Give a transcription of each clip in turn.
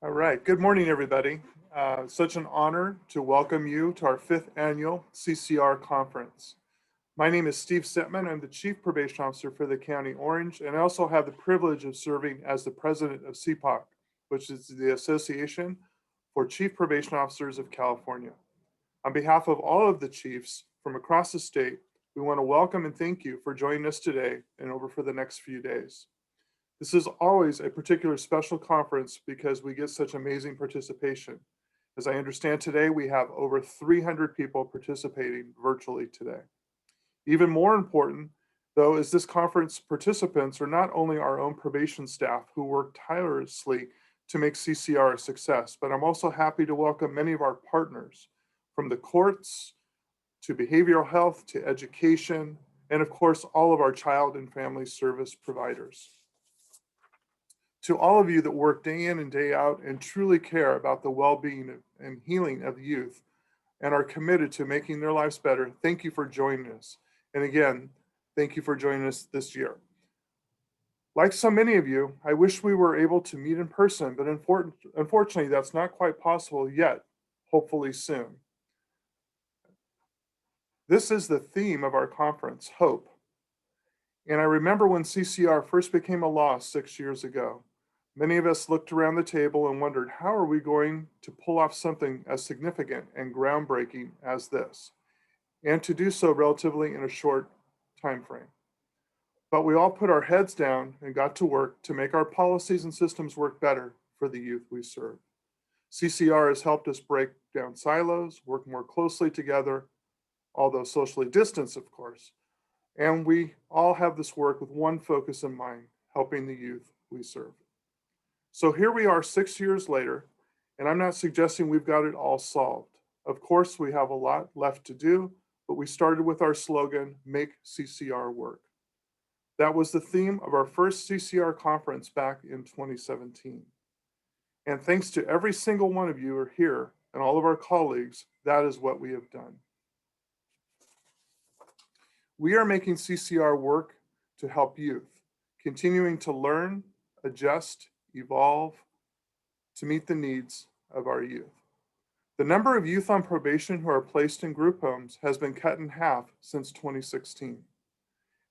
All right, good morning, everybody. Such an honor to welcome you to our 5th Annual CCR Conference. My name is Steve Sentman. I'm the Chief Probation Officer for the County Orange, and I also have the privilege of serving as the President of CPOC, which is the Association for Chief Probation Officers of California. On behalf of all of the chiefs from across the state, we want to welcome and thank you for joining us today and over for the next few days. This is always a particular special conference because we get such amazing participation. As I understand today, we have over 300 people participating virtually today. Even more important, though, is this conference participants are not only our own probation staff who work tirelessly to make CCR a success, but I'm also happy to welcome many of our partners, from the courts to behavioral health to education, and of course, all of our child and family service providers. To all of you that work day in and day out and truly care about the well-being and healing of youth and are committed to making their lives better, thank you for joining us. And again, thank you for joining us this year. Like so many of you, I wish we were able to meet in person, but unfortunately, that's not quite possible yet, hopefully soon. This is the theme of our conference, hope. And I remember when CCR first became a law 6 years ago. Many of us looked around the table and wondered, how are we going to pull off something as significant and groundbreaking as this? And to do so relatively in a short time frame. But we all put our heads down and got to work to make our policies and systems work better for the youth we serve. CCR has helped us break down silos, work more closely together, although socially distanced, of course. And we all have this work with one focus in mind, helping the youth we serve. So here we are 6 years later, and I'm not suggesting we've got it all solved. Of course, we have a lot left to do, but we started with our slogan, Make CCR Work. That was the theme of our first CCR conference back in 2017. And thanks to every single one of you who are here and all of our colleagues, that is what we have done. We are making CCR work to help youth, continuing to learn, adjust, evolve to meet the needs of our youth. The number of youth on probation who are placed in group homes has been cut in half since 2016.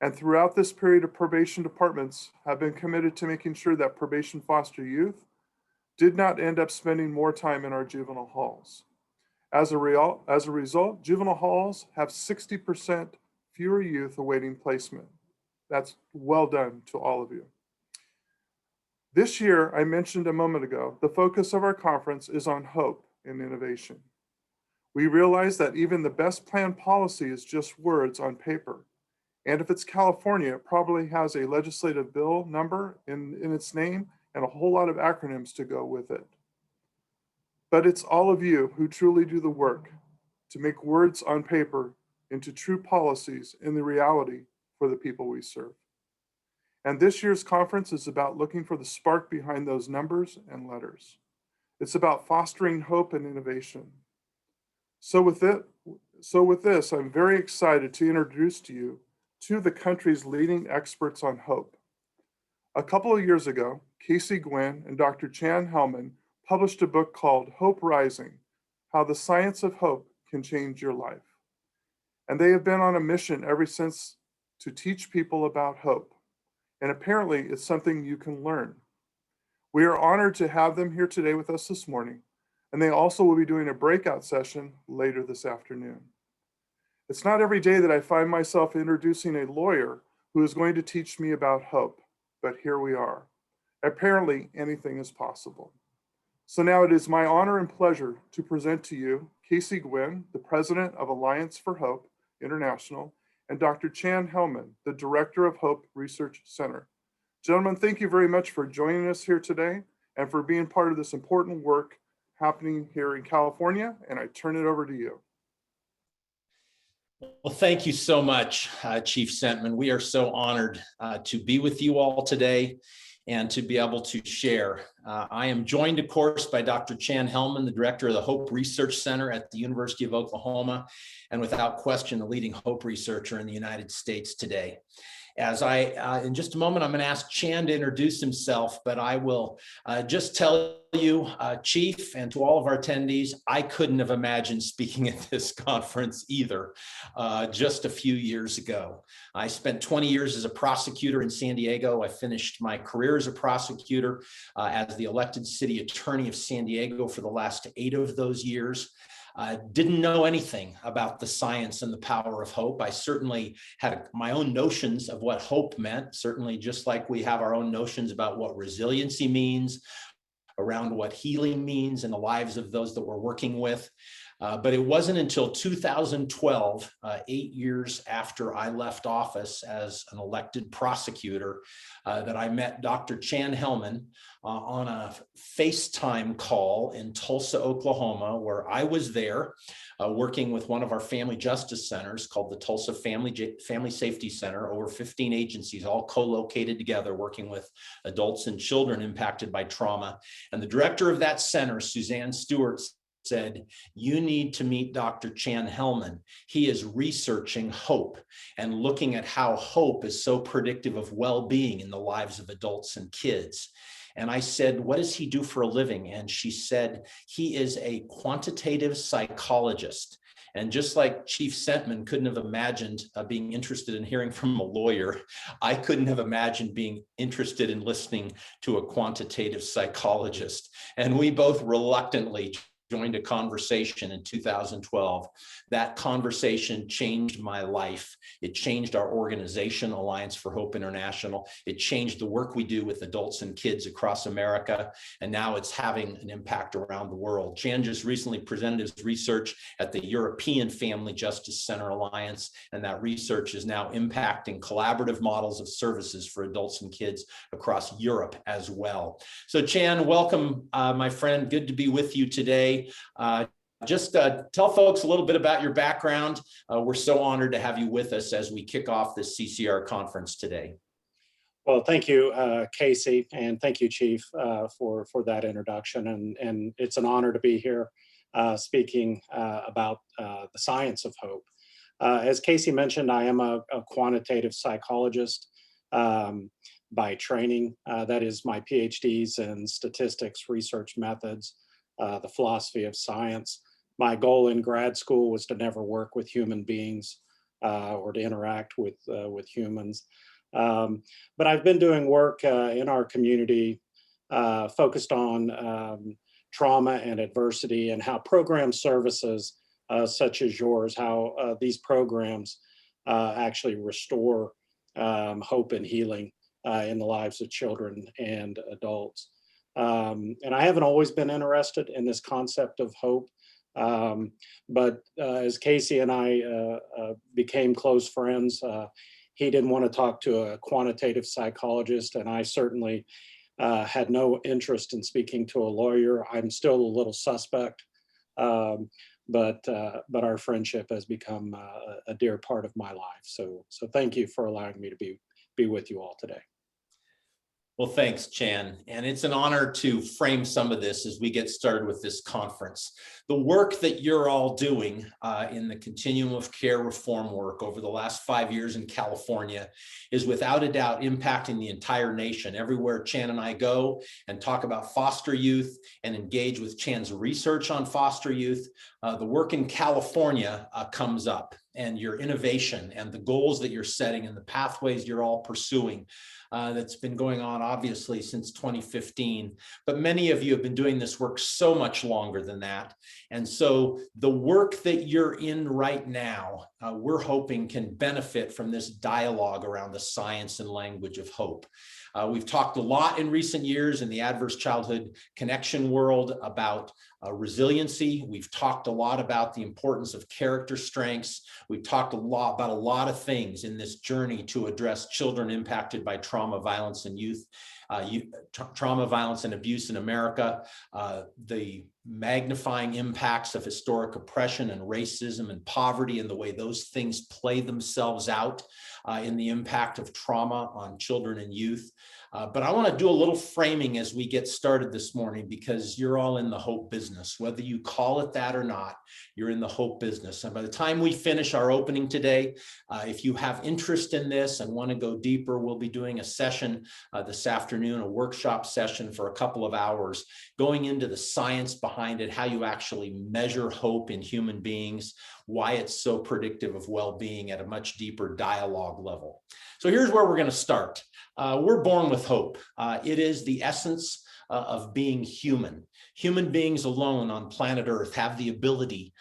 And throughout this period, of probation departments have been committed to making sure that probation foster youth did not end up spending more time in our juvenile halls. As a result, juvenile halls have 60% fewer youth awaiting placement. That's well done to all of you. This year, I mentioned a moment ago, the focus of our conference is on hope and innovation. We realize that even the best planned policy is just words on paper. And if it's California, it probably has a legislative bill number in its name and a whole lot of acronyms to go with it. But it's all of you who truly do the work to make words on paper into true policies in the reality for the people we serve. And this year's conference is about looking for the spark behind those numbers and letters. It's about fostering hope and innovation. So with this, I'm very excited to introduce to you two of the country's leading experts on hope. A couple of years ago, Casey Gwinn and Dr. Hellman published a book called Hope Rising: How the Science of Hope Can Change Your Life. And they have been on a mission ever since to teach people about hope. And apparently it's something you can learn. We are honored to have them here today with us this morning, and they also will be doing a breakout session later this afternoon. It's not every day that I find myself introducing a lawyer who is going to teach me about hope, but here we are. Apparently anything is possible. So now it is my honor and pleasure to present to you Casey Gwinn, the President of Alliance for Hope International, and Dr. Hellman, the Director of Hope Research Center. Gentlemen, thank you very much for joining us here today and for being part of this important work happening here in California, and I turn it over to you. Well, thank you so much, Chief Sentman. We are so honored to be with you all today and to be able to share. I am joined, of course, by Dr. Hellman, the Director of the Hope Research Center at the University of Oklahoma, and without question, the leading hope researcher in the United States today. In just a moment, I'm going to ask Chan to introduce himself, but I will just tell you, Chief, and to all of our attendees, I couldn't have imagined speaking at this conference either just a few years ago. I spent 20 years as a prosecutor in San Diego. I finished my career as a prosecutor as the elected city attorney of San Diego for the last 8 of those years. Didn't know anything about the science and the power of hope. I certainly had my own notions of what hope meant, certainly just like we have our own notions about what resiliency means, around what healing means in the lives of those that we're working with. But it wasn't until 2012, 8 years after I left office as an elected prosecutor, that I met Dr. Chan Hellman on a FaceTime call in Tulsa, Oklahoma, where I was there working with one of our family justice centers called the Tulsa Family Safety Center, over 15 agencies, all co-located together, working with adults and children impacted by trauma. And the director of that center, Suzanne Stewart, said, "You need to meet Dr. Chan Hellman. He is researching hope and looking at how hope is so predictive of well-being in the lives of adults and kids." And I said, "What does he do for a living?" And she said, "He is a quantitative psychologist." And just like Chief Sentman couldn't have imagined being interested in hearing from a lawyer, I couldn't have imagined being interested in listening to a quantitative psychologist. And we both reluctantly joined a conversation in 2012. That conversation changed my life. It changed our organization, Alliance for Hope International. It changed the work we do with adults and kids across America. And now it's having an impact around the world. Chan just recently presented his research at the European Family Justice Center Alliance. And that research is now impacting collaborative models of services for adults and kids across Europe as well. So Chan, welcome, my friend. Good to be with you today. Just tell folks a little bit about your background. We're so honored to have you with us as we kick off this CCR conference today. Well, thank you, Casey, and thank you, Chief, for that introduction. And it's an honor to be here speaking about the science of hope. As Casey mentioned, I am a quantitative psychologist by training. That is my PhDs in statistics, research methods, the philosophy of science. My goal in grad school was to never work with human beings or to interact with humans. But I've been doing work in our community focused on trauma and adversity, and how program services such as yours, how these programs actually restore hope and healing in the lives of children and adults. And I haven't always been interested in this concept of hope, but as Casey and I became close friends, he didn't want to talk to a quantitative psychologist, and I certainly had no interest in speaking to a lawyer. I'm still a little suspect, but our friendship has become a dear part of my life. So thank you for allowing me to be with you all today. Well, thanks, Chan. And it's an honor to frame some of this as we get started with this conference. The work that you're all doing in the continuum of care reform work over the last 5 years in California is without a doubt impacting the entire nation. Everywhere Chan and I go and talk about foster youth and engage with Chan's research on foster youth, the work in California comes up, and your innovation and the goals that you're setting and the pathways you're all pursuing. That's been going on obviously since 2015, but many of you have been doing this work so much longer than that. And so the work that you're in right now, we're hoping can benefit from this dialogue around the science and language of hope. We've talked a lot in recent years in the adverse childhood connection world about resiliency. We've talked a lot about the importance of character strengths. We've talked a lot about a lot of things in this journey to address children impacted by trauma, violence, and youth, trauma, violence, and abuse in America, the magnifying impacts of historic oppression and racism and poverty and the way those things play themselves out in the impact of trauma on children and youth. But I want to do a little framing as we get started this morning, because you're all in the hope business. Whether you call it that or not, you're in the hope business. And by the time we finish our opening today, if you have interest in this and want to go deeper, we'll be doing a session this afternoon, a workshop session for a couple of hours, going into the science behind it, how you actually measure hope in human beings, why it's so predictive of well-being at a much deeper dialogue level. So here's where we're going to start. We're born with hope. It is the essence of being human. Human beings alone on planet Earth have the ability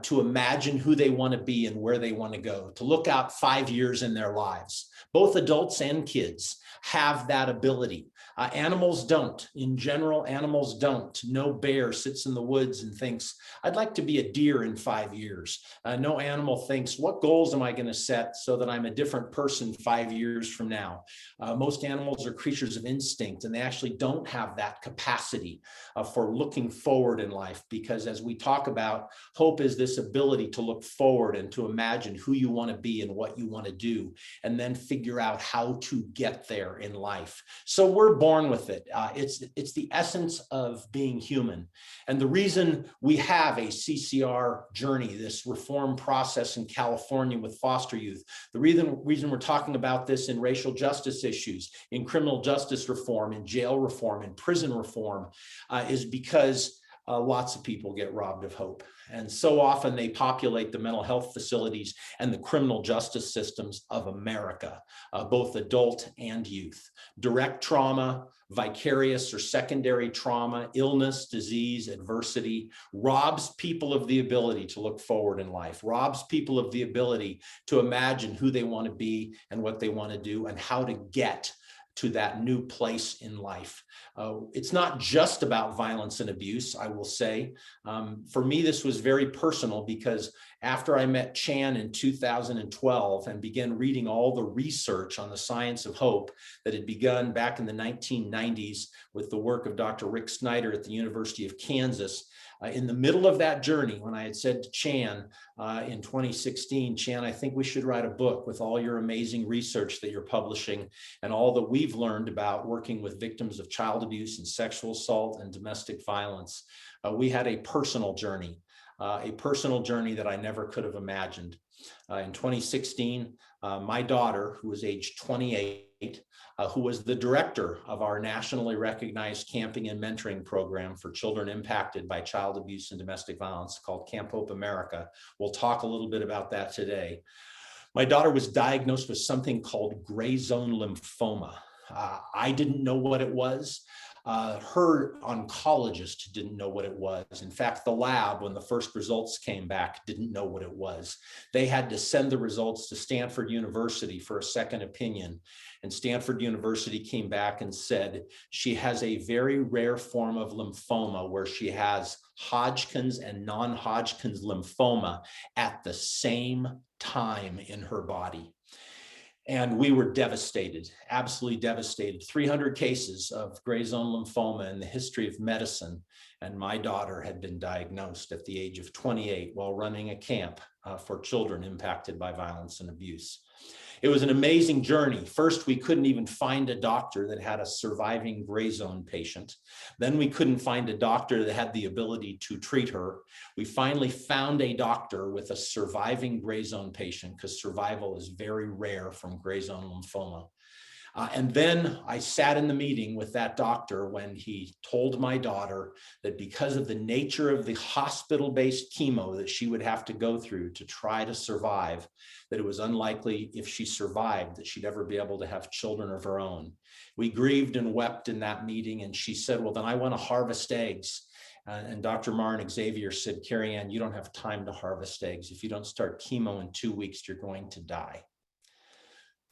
to imagine who they want to be and where they want to go, to look out 5 years in their lives. Both adults and kids have that ability. Animals don't. In general, animals don't. No bear sits in the woods and thinks, I'd like to be a deer in 5 years. No animal thinks, what goals am I going to set so that I'm a different person 5 years from now? Most animals are creatures of instinct, and they actually don't have that capacity for looking forward in life, because as we talk about, hope is this ability to look forward and to imagine who you want to be and what you want to do, and then figure out how to get there in life. So we're born with it. It's the essence of being human. And the reason we have a CCR journey, this reform process in California with foster youth, the reason we're talking about this in racial justice issues, in criminal justice reform, in jail reform, in prison reform, is because lots of people get robbed of hope. And so often they populate the mental health facilities and the criminal justice systems of America, both adult and youth. Direct trauma, vicarious or secondary trauma, illness, disease, adversity, robs people of the ability to look forward in life, robs people of the ability to imagine who they want to be and what they want to do and how to get to that new place in life. It's not just about violence and abuse, I will say. For me, this was very personal, because after I met Chan in 2012 and began reading all the research on the science of hope that had begun back in the 1990s with the work of Dr. Rick Snyder at the University of Kansas, in the middle of that journey, when I had said to Chan in 2016, Chan, I think we should write a book with all your amazing research that you're publishing and all that we've learned about working with victims of child abuse and sexual assault and domestic violence. We had a personal journey that I never could have imagined. In 2016, my daughter, who was age 28, who was the director of our nationally recognized camping and mentoring program for children impacted by child abuse and domestic violence called Camp Hope America. We'll talk a little bit about that today. My daughter was diagnosed with something called gray zone lymphoma. I didn't know what it was. Her oncologist didn't know what it was. In fact, the lab, when the first results came back, didn't know what it was. They had to send the results to Stanford University for a second opinion. And Stanford University came back and said, she has a very rare form of lymphoma where she has Hodgkin's and non-Hodgkin's lymphoma at the same time in her body. And we were devastated, absolutely devastated. 300 cases of gray zone lymphoma in the history of medicine. And my daughter had been diagnosed at the age of 28 while running a camp for children impacted by violence and abuse. It was an amazing journey. First, we couldn't even find a doctor that had a surviving gray zone patient. Then we couldn't find a doctor that had the ability to treat her. We finally found a doctor with a surviving gray zone patient, because survival is very rare from gray zone lymphoma. And then I sat in the meeting with that doctor when he told my daughter that because of the nature of the hospital-based chemo that she would have to go through to try to survive, that it was unlikely, if she survived, that she'd ever be able to have children of her own. We grieved and wept in that meeting, and she said, well, then I want to harvest eggs. And Dr. Martin Xavier said, Carrie Ann, you don't have time to harvest eggs. If you don't start chemo in 2 weeks, you're going to die.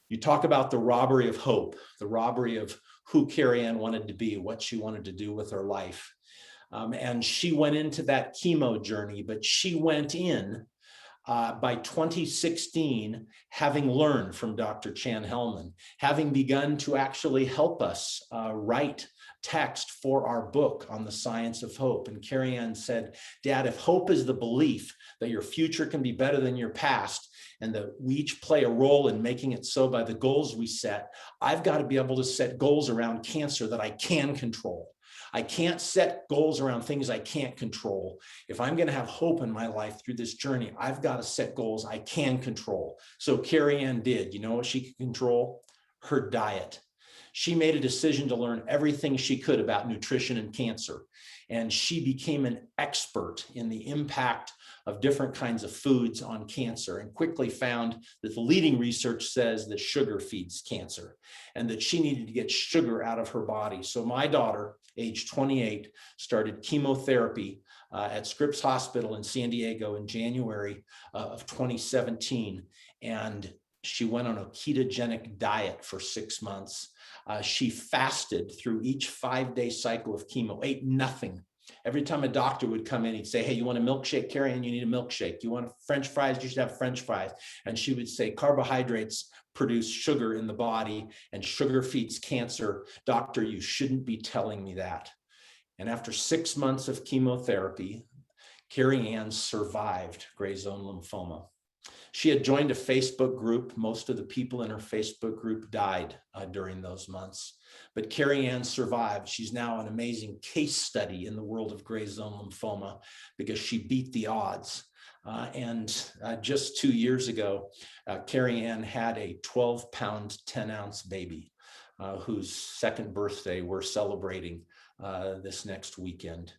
You talk about the robbery of hope, the robbery of who Carrie Ann wanted to be, what she wanted to do with her life. And she went into that chemo journey, but she went in by 2016, having learned from Dr. Chan Hellman, having begun to actually help us write text for our book on the science of hope. And Carrie Ann said, Dad, if hope is the belief that your future can be better than your past, and that we each play a role in making it so by the goals we set, I've got to be able to set goals around cancer that I can control. I can't set goals around things I can't control. If I'm going to have hope in my life through this journey, I've got to set goals I can control. So Carrie Ann did. You know what she could control? Her diet. She made a decision to learn everything she could about nutrition and cancer. And she became an expert in the impact of different kinds of foods on cancer, and quickly found that the leading research says that sugar feeds cancer and that she needed to get sugar out of her body. So my daughter, age 28, started chemotherapy at Scripps Hospital in San Diego in January of 2017. And she went on a ketogenic diet for 6 months. She fasted through each 5-day cycle of chemo, ate nothing. Every time a doctor would come in, he'd say, hey, you want a milkshake, Carrie Ann? You need a milkshake. You want French fries? You should have French fries. And she would say, carbohydrates produce sugar in the body and sugar feeds cancer. Doctor, you shouldn't be telling me that. And after 6 months of chemotherapy, Carrie Ann survived gray zone lymphoma. She had joined a Facebook group. Most of the people in her Facebook group died during those months. But Carrie Ann survived. She's now an amazing case study in the world of gray zone lymphoma because she beat the odds. Just 2 years ago, Carrie Ann had a 12-pound, 10-ounce baby whose second birthday we're celebrating this next weekend.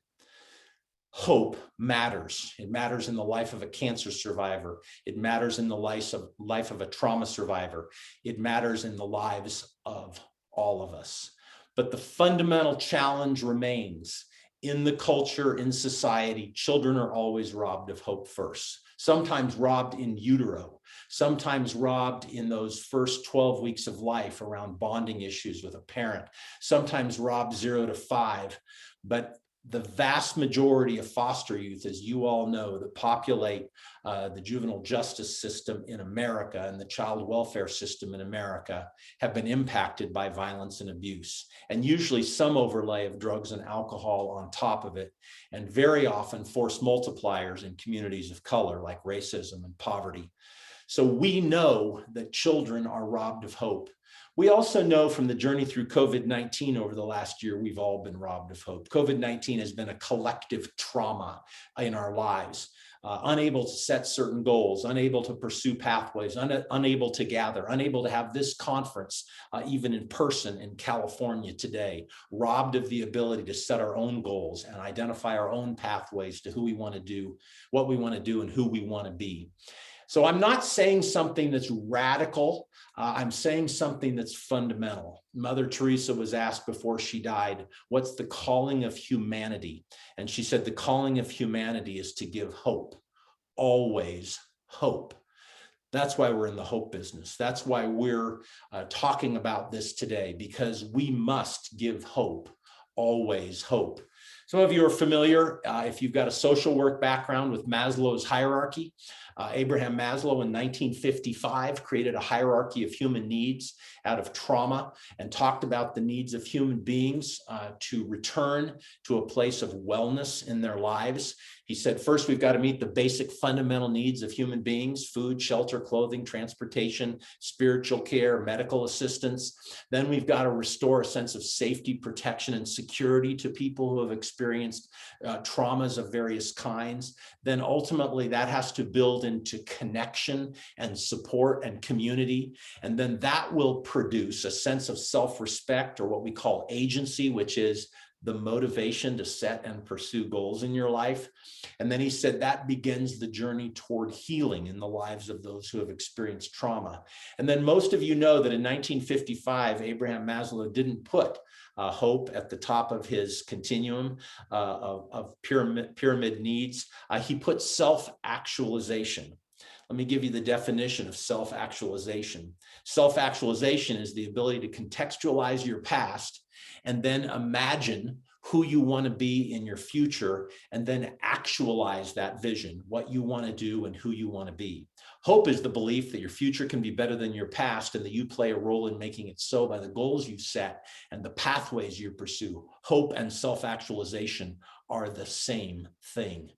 Hope matters. It matters in the life of a cancer survivor. It matters in the life of a trauma survivor. It matters in the lives of all of us. But the fundamental challenge remains. In the culture, in society, children are always robbed of hope first. Sometimes robbed in utero, sometimes robbed in those first 12 weeks of life around bonding issues with a parent, sometimes robbed 0 to 5. But the vast majority of foster youth, as you all know, that populate the juvenile justice system in America and the child welfare system in America have been impacted by violence and abuse, and usually some overlay of drugs and alcohol on top of it, and very often force multipliers in communities of color like racism and poverty. So we know that children are robbed of hope. We also know from the journey through COVID-19 over the last year, we've all been robbed of hope. COVID-19 has been a collective trauma in our lives, unable to set certain goals, unable to pursue pathways, unable to gather, unable to have this conference even in person in California today, robbed of the ability to set our own goals and identify our own pathways to who we want to do, what we want to do, and who we want to be. So I'm not saying something that's radical. I'm saying something that's fundamental. Mother Teresa was asked before she died, what's the calling of humanity? And she said, the calling of humanity is to give hope, always hope. That's why we're in the hope business. That's why we're talking about this today, because we must give hope, always hope. Some of you are familiar, if you've got a social work background, with Maslow's hierarchy. Abraham Maslow in 1955 created a hierarchy of human needs out of trauma and talked about the needs of human beings to return to a place of wellness in their lives. He said, first, we've got to meet the basic fundamental needs of human beings: food, shelter, clothing, transportation, spiritual care, medical assistance. Then we've got to restore a sense of safety, protection, and security to people who have experienced traumas of various kinds. Then ultimately that has to build into connection and support and community. And then that will produce a sense of self-respect, or what we call agency, which is the motivation to set and pursue goals in your life. And then he said that begins the journey toward healing in the lives of those who have experienced trauma. And then most of you know that in 1955, Abraham Maslow didn't put hope at the top of his continuum of pyramid needs. He put self-actualization. Let me give you the definition of self-actualization. Self-actualization is the ability to contextualize your past and then imagine who you want to be in your future, and then actualize that vision, what you want to do and who you want to be. Hope is the belief that your future can be better than your past and that you play a role in making it so by the goals you set and the pathways you pursue. Hope and self-actualization are the same thing.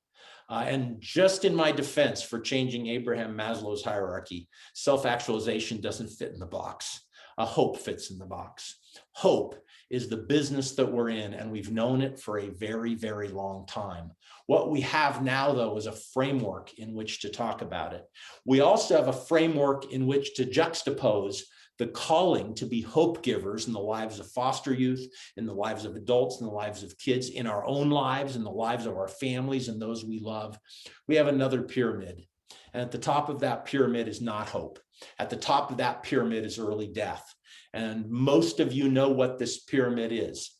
And just in my defense for changing Abraham Maslow's hierarchy, self-actualization doesn't fit in the box. Hope fits in the box. Hope is the business that we're in, and we've known it for a very, very long time. What we have now, though, is a framework in which to talk about it. We also have a framework in which to juxtapose the calling to be hope givers in the lives of foster youth, in the lives of adults, in the lives of kids, in our own lives, in the lives of our families and those we love. We have another pyramid. And at the top of that pyramid is not hope. At the top of that pyramid is early death. And most of you know what this pyramid is.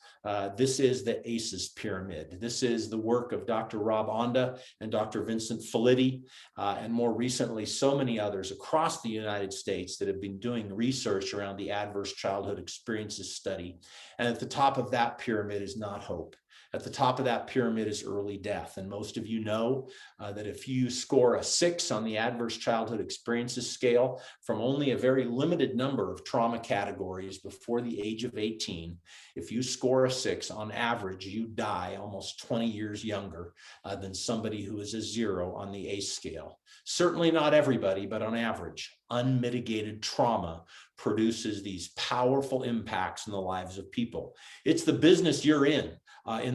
This is the ACEs pyramid. This is the work of Dr. Rob Onda and Dr. Vincent Felitti, and more recently, so many others across the United States that have been doing research around the adverse childhood experiences study. And at the top of that pyramid is not hope. At the top of that pyramid is early death. And most of you know that if you score a 6 on the adverse childhood experiences scale from only a very limited number of trauma categories before the age of 18, if you score a 6, on average, you die almost 20 years younger than somebody who is a 0 on the ACE scale. Certainly not everybody, but on average, unmitigated trauma produces these powerful impacts in the lives of people. It's the business you're in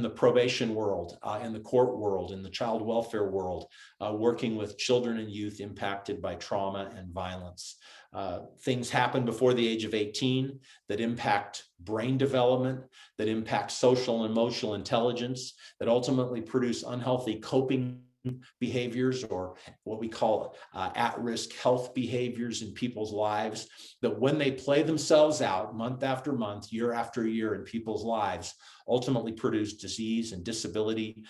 the probation world, in the court world, in the child welfare world, working with children and youth impacted by trauma and violence. Things happen before the age of 18 that impact brain development, that impact social and emotional intelligence, that ultimately produce unhealthy coping behaviors, or what we call at-risk health behaviors in people's lives, that when they play themselves out month after month, year after year in people's lives, ultimately produce disease and disability,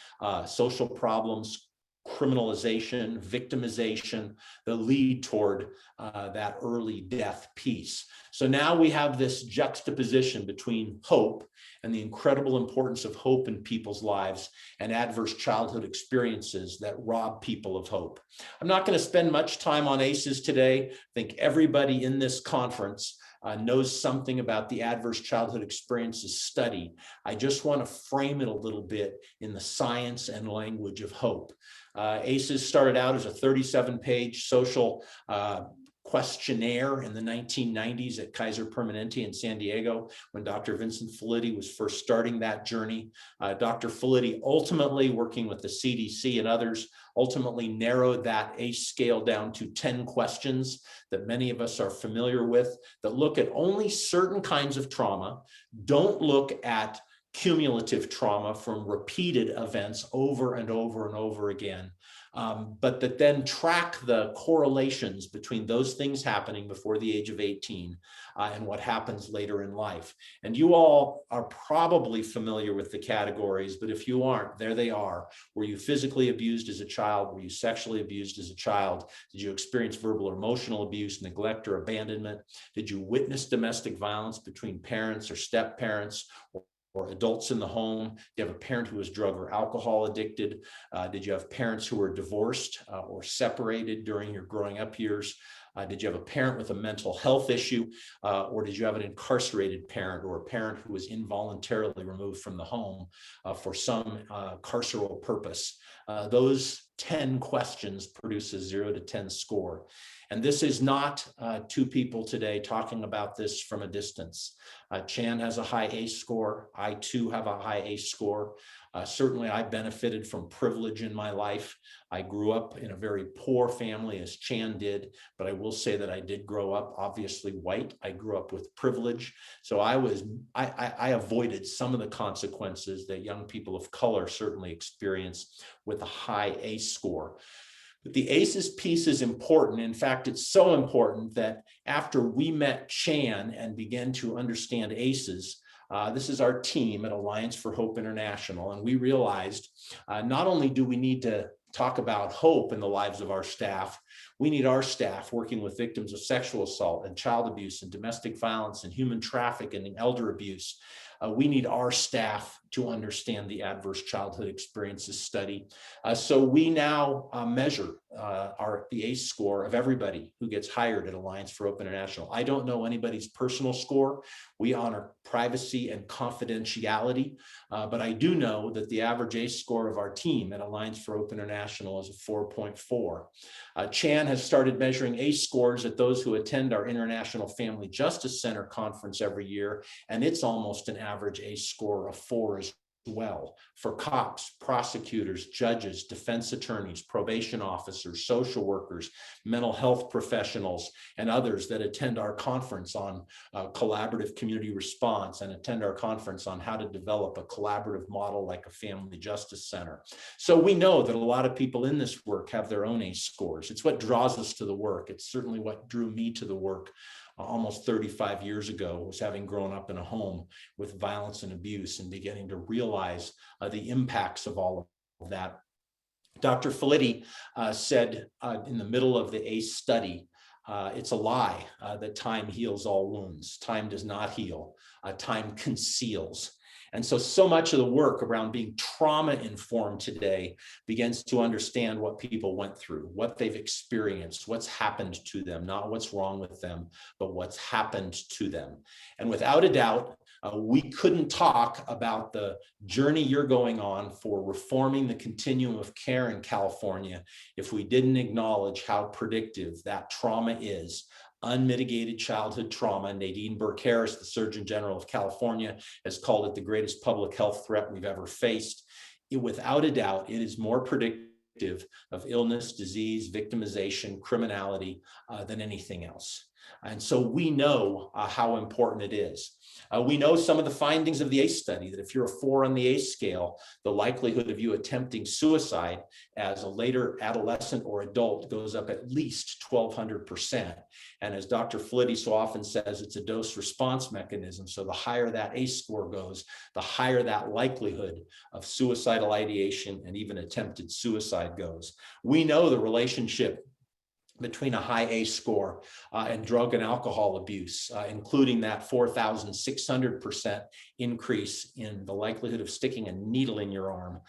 social problems, criminalization, victimization that lead toward that early death piece. So now we have this juxtaposition between hope and the incredible importance of hope in people's lives and adverse childhood experiences that rob people of hope. I'm not going to spend much time on ACEs today. I think everybody in this conference knows something about the adverse childhood experiences study. I just want to frame it a little bit in the science and language of hope. ACEs started out as a 37-page social questionnaire in the 1990s at Kaiser Permanente in San Diego when Dr. Vincent Felitti was first starting that journey. Dr. Felitti ultimately, working with the CDC and others, ultimately narrowed that ACE scale down to 10 questions that many of us are familiar with that look at only certain kinds of trauma, don't look at cumulative trauma from repeated events over and over and over again, but that then track the correlations between those things happening before the age of 18 and what happens later in life. And you all are probably familiar with the categories, but if you aren't, there they are. Were you physically abused as a child? Were you sexually abused as a child? Did you experience verbal or emotional abuse, neglect, or abandonment? Did you witness domestic violence between parents or step-parents or adults in the home? Do you have a parent who was drug or alcohol addicted? Did you have parents who were divorced or separated during your growing up years? Did you have a parent with a mental health issue? Or did you have an incarcerated parent or a parent who was involuntarily removed from the home for some carceral purpose? Those 10 questions produce a 0 to 10 score. And this is not two people today talking about this from a distance. Chan has a high ACE score. I too have a high ACE score. Certainly I benefited from privilege in my life. I grew up in a very poor family, as Chan did, but I will say that I did grow up obviously white. I grew up with privilege. So I avoided some of the consequences that young people of color certainly experience with a high ACE score. But the ACEs piece is important. In fact, it's so important that after we met Chan and began to understand ACEs, this is our team at Alliance for Hope International, and we realized not only do we need to talk about hope in the lives of our staff, we need our staff working with victims of sexual assault and child abuse and domestic violence and human trafficking and elder abuse. We need our staff to understand the adverse childhood experiences study. So we now measure the ACE score of everybody who gets hired at Alliance for Hope International. I don't know anybody's personal score. We honor privacy and confidentiality, but I do know that the average ACE score of our team at Alliance for Hope International is a 4.4. Chan has started measuring ACE scores at those who attend our International Family Justice Center conference every year, and it's almost an average ACE score of 4 as well for cops, prosecutors, judges, defense attorneys, probation officers, social workers, mental health professionals, and others that attend our conference on collaborative community response and attend our conference on how to develop a collaborative model like a family justice center. So we know that a lot of people in this work have their own ACE scores. It's what draws us to the work. It's certainly what drew me to the work almost 35 years ago, was having grown up in a home with violence and abuse and beginning to realize the impacts of all of that. Dr. Felitti said in the middle of the ACE study, it's a lie that time heals all wounds. Time does not heal. Time conceals. And so much of the work around being trauma-informed today begins to understand what people went through, what they've experienced, what's happened to them, not what's wrong with them, but what's happened to them. And without a doubt, we couldn't talk about the journey you're going on for reforming the continuum of care in California if we didn't acknowledge how predictive that trauma is. Unmitigated childhood trauma. Nadine Burke-Harris, the Surgeon General of California, has called it the greatest public health threat we've ever faced. Without a doubt, it is more predictive of illness, disease, victimization, criminality than anything else. And so we know how important it is. We know some of the findings of the ACE study, that if you're a 4 on the ACE scale, the likelihood of you attempting suicide as a later adolescent or adult goes up at least 1,200%. And as Dr. Felitti so often says, it's a dose response mechanism. So the higher that ACE score goes, the higher that likelihood of suicidal ideation and even attempted suicide goes. We know the relationship between a high ACE score and drug and alcohol abuse, including that 4,600% increase in the likelihood of sticking a needle in your arm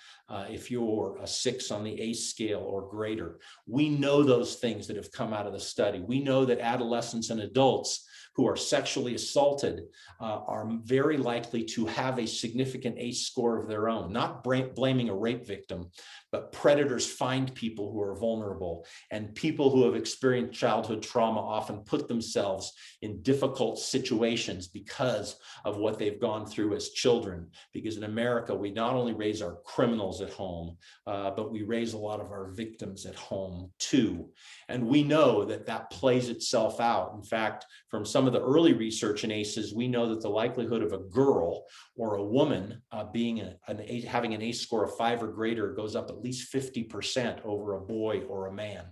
if you're a 6 on the ACE scale or greater. We know those things that have come out of the study. We know that adolescents and adults who are sexually assaulted are very likely to have a significant ACE score of their own, not blaming a rape victim, but predators find people who are vulnerable, and people who have experienced childhood trauma often put themselves in difficult situations because of what they've gone through as children. Because in America, we not only raise our criminals at home, but we raise a lot of our victims at home too. And we know that that plays itself out. In fact, from some of the early research in ACEs, we know that the likelihood of a girl or a woman having an ACE score of 5 or greater goes up at least 50% over a boy or a man.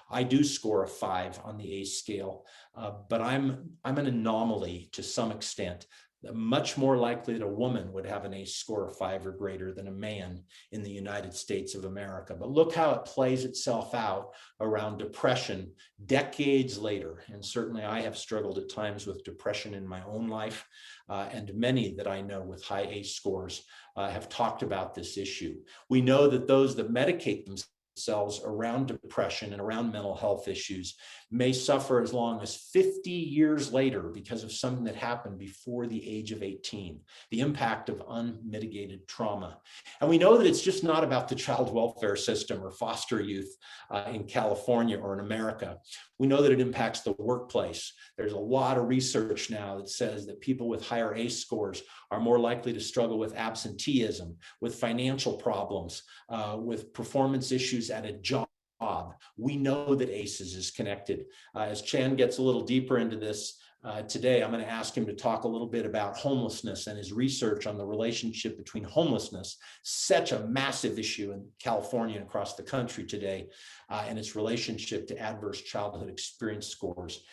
I do score a 5 on the ACE scale, but I'm an anomaly to some extent. Much more likely that a woman would have an ACE score of 5 or greater than a man in the United States of America. But look how it plays itself out around depression decades later. And certainly I have struggled at times with depression in my own life, and many that I know with high ACE scores have talked about this issue. We know that those that medicate themselves around depression and around mental health issues may suffer as long as 50 years later because of something that happened before the age of 18, the impact of unmitigated trauma. And we know that it's just not about the child welfare system or foster youth in California or in America. We know that it impacts the workplace. There's a lot of research now that says that people with higher ACE scores are more likely to struggle with absenteeism, with financial problems, with performance issues at a job. We know that ACEs is connected. As Chan gets a little deeper into this today, I'm going to ask him to talk a little bit about homelessness and his research on the relationship between homelessness, such a massive issue in California and across the country today, and its relationship to adverse childhood experience scores.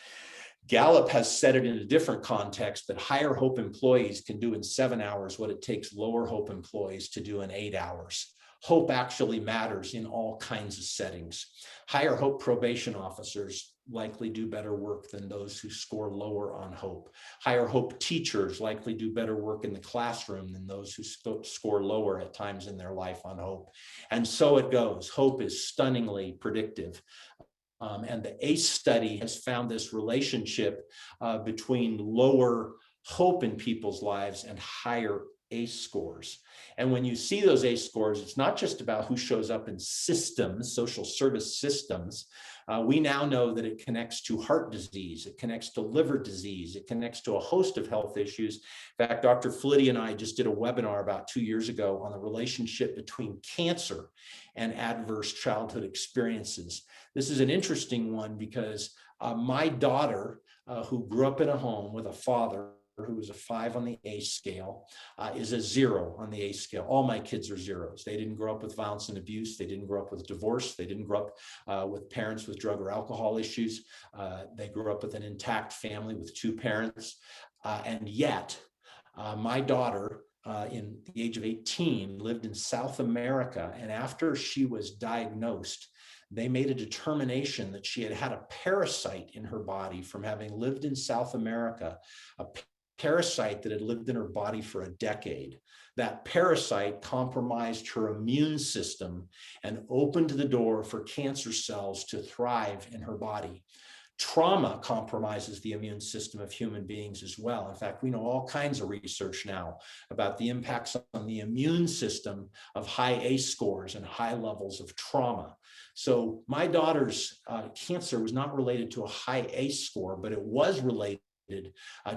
Gallup has said it in a different context that higher hope employees can do in 7 hours what it takes lower hope employees to do in 8 hours. Hope actually matters in all kinds of settings. Higher hope probation officers likely do better work than those who score lower on hope. Higher hope teachers likely do better work in the classroom than those who score lower at times in their life on hope. And so it goes. Hope is stunningly predictive. And the ACE study has found this relationship between lower hope in people's lives and higher ACE scores. And when you see those ACE scores, it's not just about who shows up in systems, social service systems. We now know that it connects to heart disease, it connects to liver disease, it connects to a host of health issues. In fact, Dr. Flitty and I just did a webinar about 2 years ago on the relationship between cancer and adverse childhood experiences. This is an interesting one because my daughter, who grew up in a home with a father who was a 5 on the ACE scale, is a 0 on the ACE scale. All my kids are 0s. They didn't grow up with violence and abuse. They didn't grow up with divorce. They didn't grow up with parents with drug or alcohol issues. They grew up with an intact family with 2 parents. And yet, my daughter, in the age of 18, lived in South America. And after she was diagnosed, they made a determination that she had had a parasite in her body from having lived in South America, a parasite that had lived in her body for a decade. That parasite compromised her immune system and opened the door for cancer cells to thrive in her body. Trauma compromises the immune system of human beings as well. In fact, we know all kinds of research now about the impacts on the immune system of high ACE scores and high levels of trauma. So my daughter's cancer was not related to a high ACE score, but it was related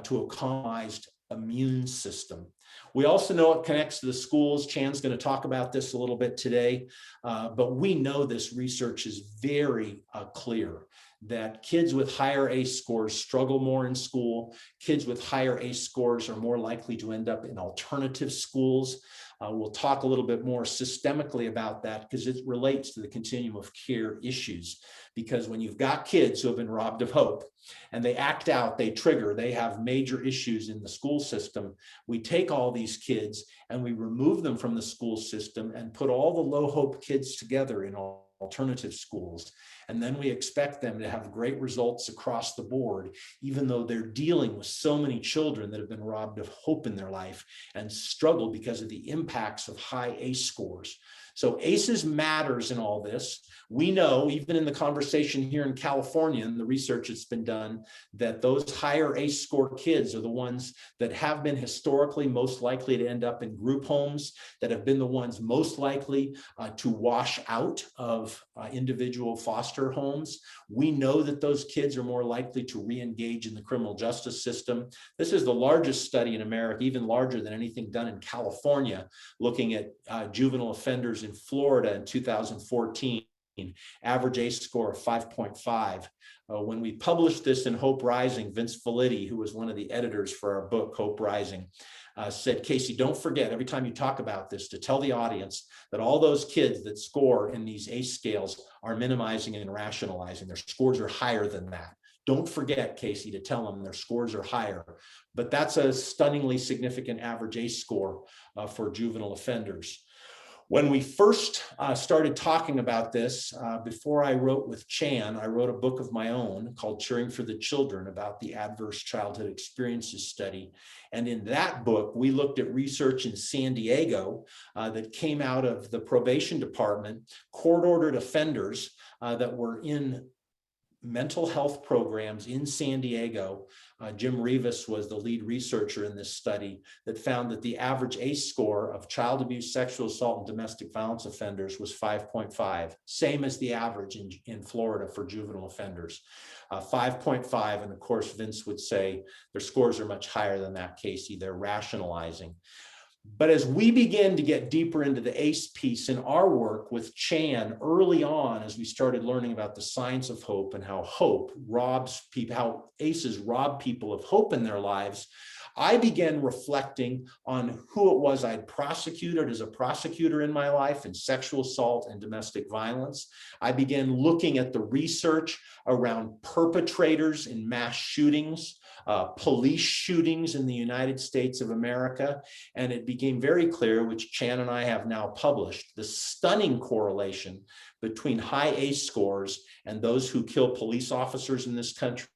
to a compromised immune system. We also know it connects to the schools. Chan's going to talk about this a little bit today, but we know this research is very clear that kids with higher ACE scores struggle more in school. Kids with higher ACE scores are more likely to end up in alternative schools. We'll talk a little bit more systemically about that because it relates to the continuum of care issues. Because when you've got kids who have been robbed of hope and they act out, they trigger, they have major issues in the school system, we take all these kids and we remove them from the school system and put all the low hope kids together in alternative schools. And then we expect them to have great results across the board, even though they're dealing with so many children that have been robbed of hope in their life and struggle because of the impacts of high ACE scores. So ACEs matters in all this. We know, even in the conversation here in California and the research that's been done, that those higher ACE score kids are the ones that have been historically most likely to end up in group homes, that have been the ones most likely to wash out of individual foster homes. We know that those kids are more likely to re-engage in the criminal justice system. This is the largest study in America, even larger than anything done in California, looking at juvenile offenders in Florida in 2014, average ACE score of 5.5. When we published this in Hope Rising, Vince Felitti, who was one of the editors for our book, Hope Rising, said, Casey, don't forget every time you talk about this to tell the audience that all those kids that score in these ACE scales are minimizing and rationalizing. Their scores are higher than that. Don't forget, Casey, to tell them their scores are higher. But that's a stunningly significant average ACE score for juvenile offenders. When we first started talking about this, before I wrote with Chan, I wrote a book of my own called Cheering for the Children about the Adverse Childhood Experiences Study. And in that book, we looked at research in San Diego that came out of the probation department, court-ordered offenders that were in mental health programs in San Diego. Jim Rivas was the lead researcher in this study that found that the average ACE score of child abuse, sexual assault, and domestic violence offenders was 5.5, same as the average in Florida for juvenile offenders. 5.5, and of course, Vince would say their scores are much higher than that, Casey. They're rationalizing. But as we begin to get deeper into the ACE piece in our work with Chan early on, as we started learning about the science of hope and how hope robs people, how ACEs rob people of hope in their lives, I began reflecting on who it was I'd prosecuted as a prosecutor in my life in sexual assault and domestic violence. I began looking at the research around perpetrators in mass shootings, police shootings in the United States of America. And it became very clear, which Chan and I have now published, the stunning correlation between high ACE scores and those who kill police officers in this country,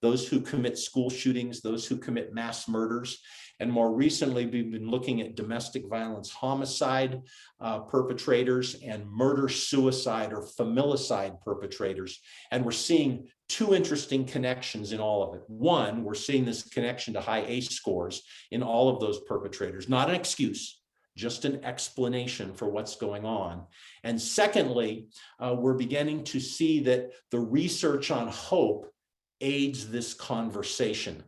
those who commit school shootings, those who commit mass murders. And more recently, we've been looking at domestic violence homicide perpetrators and murder-suicide or familicide perpetrators. And we're seeing two interesting connections in all of it. One, we're seeing this connection to high ACE scores in all of those perpetrators, not an excuse, just an explanation for what's going on. And secondly, we're beginning to see that the research on hope aids this conversation.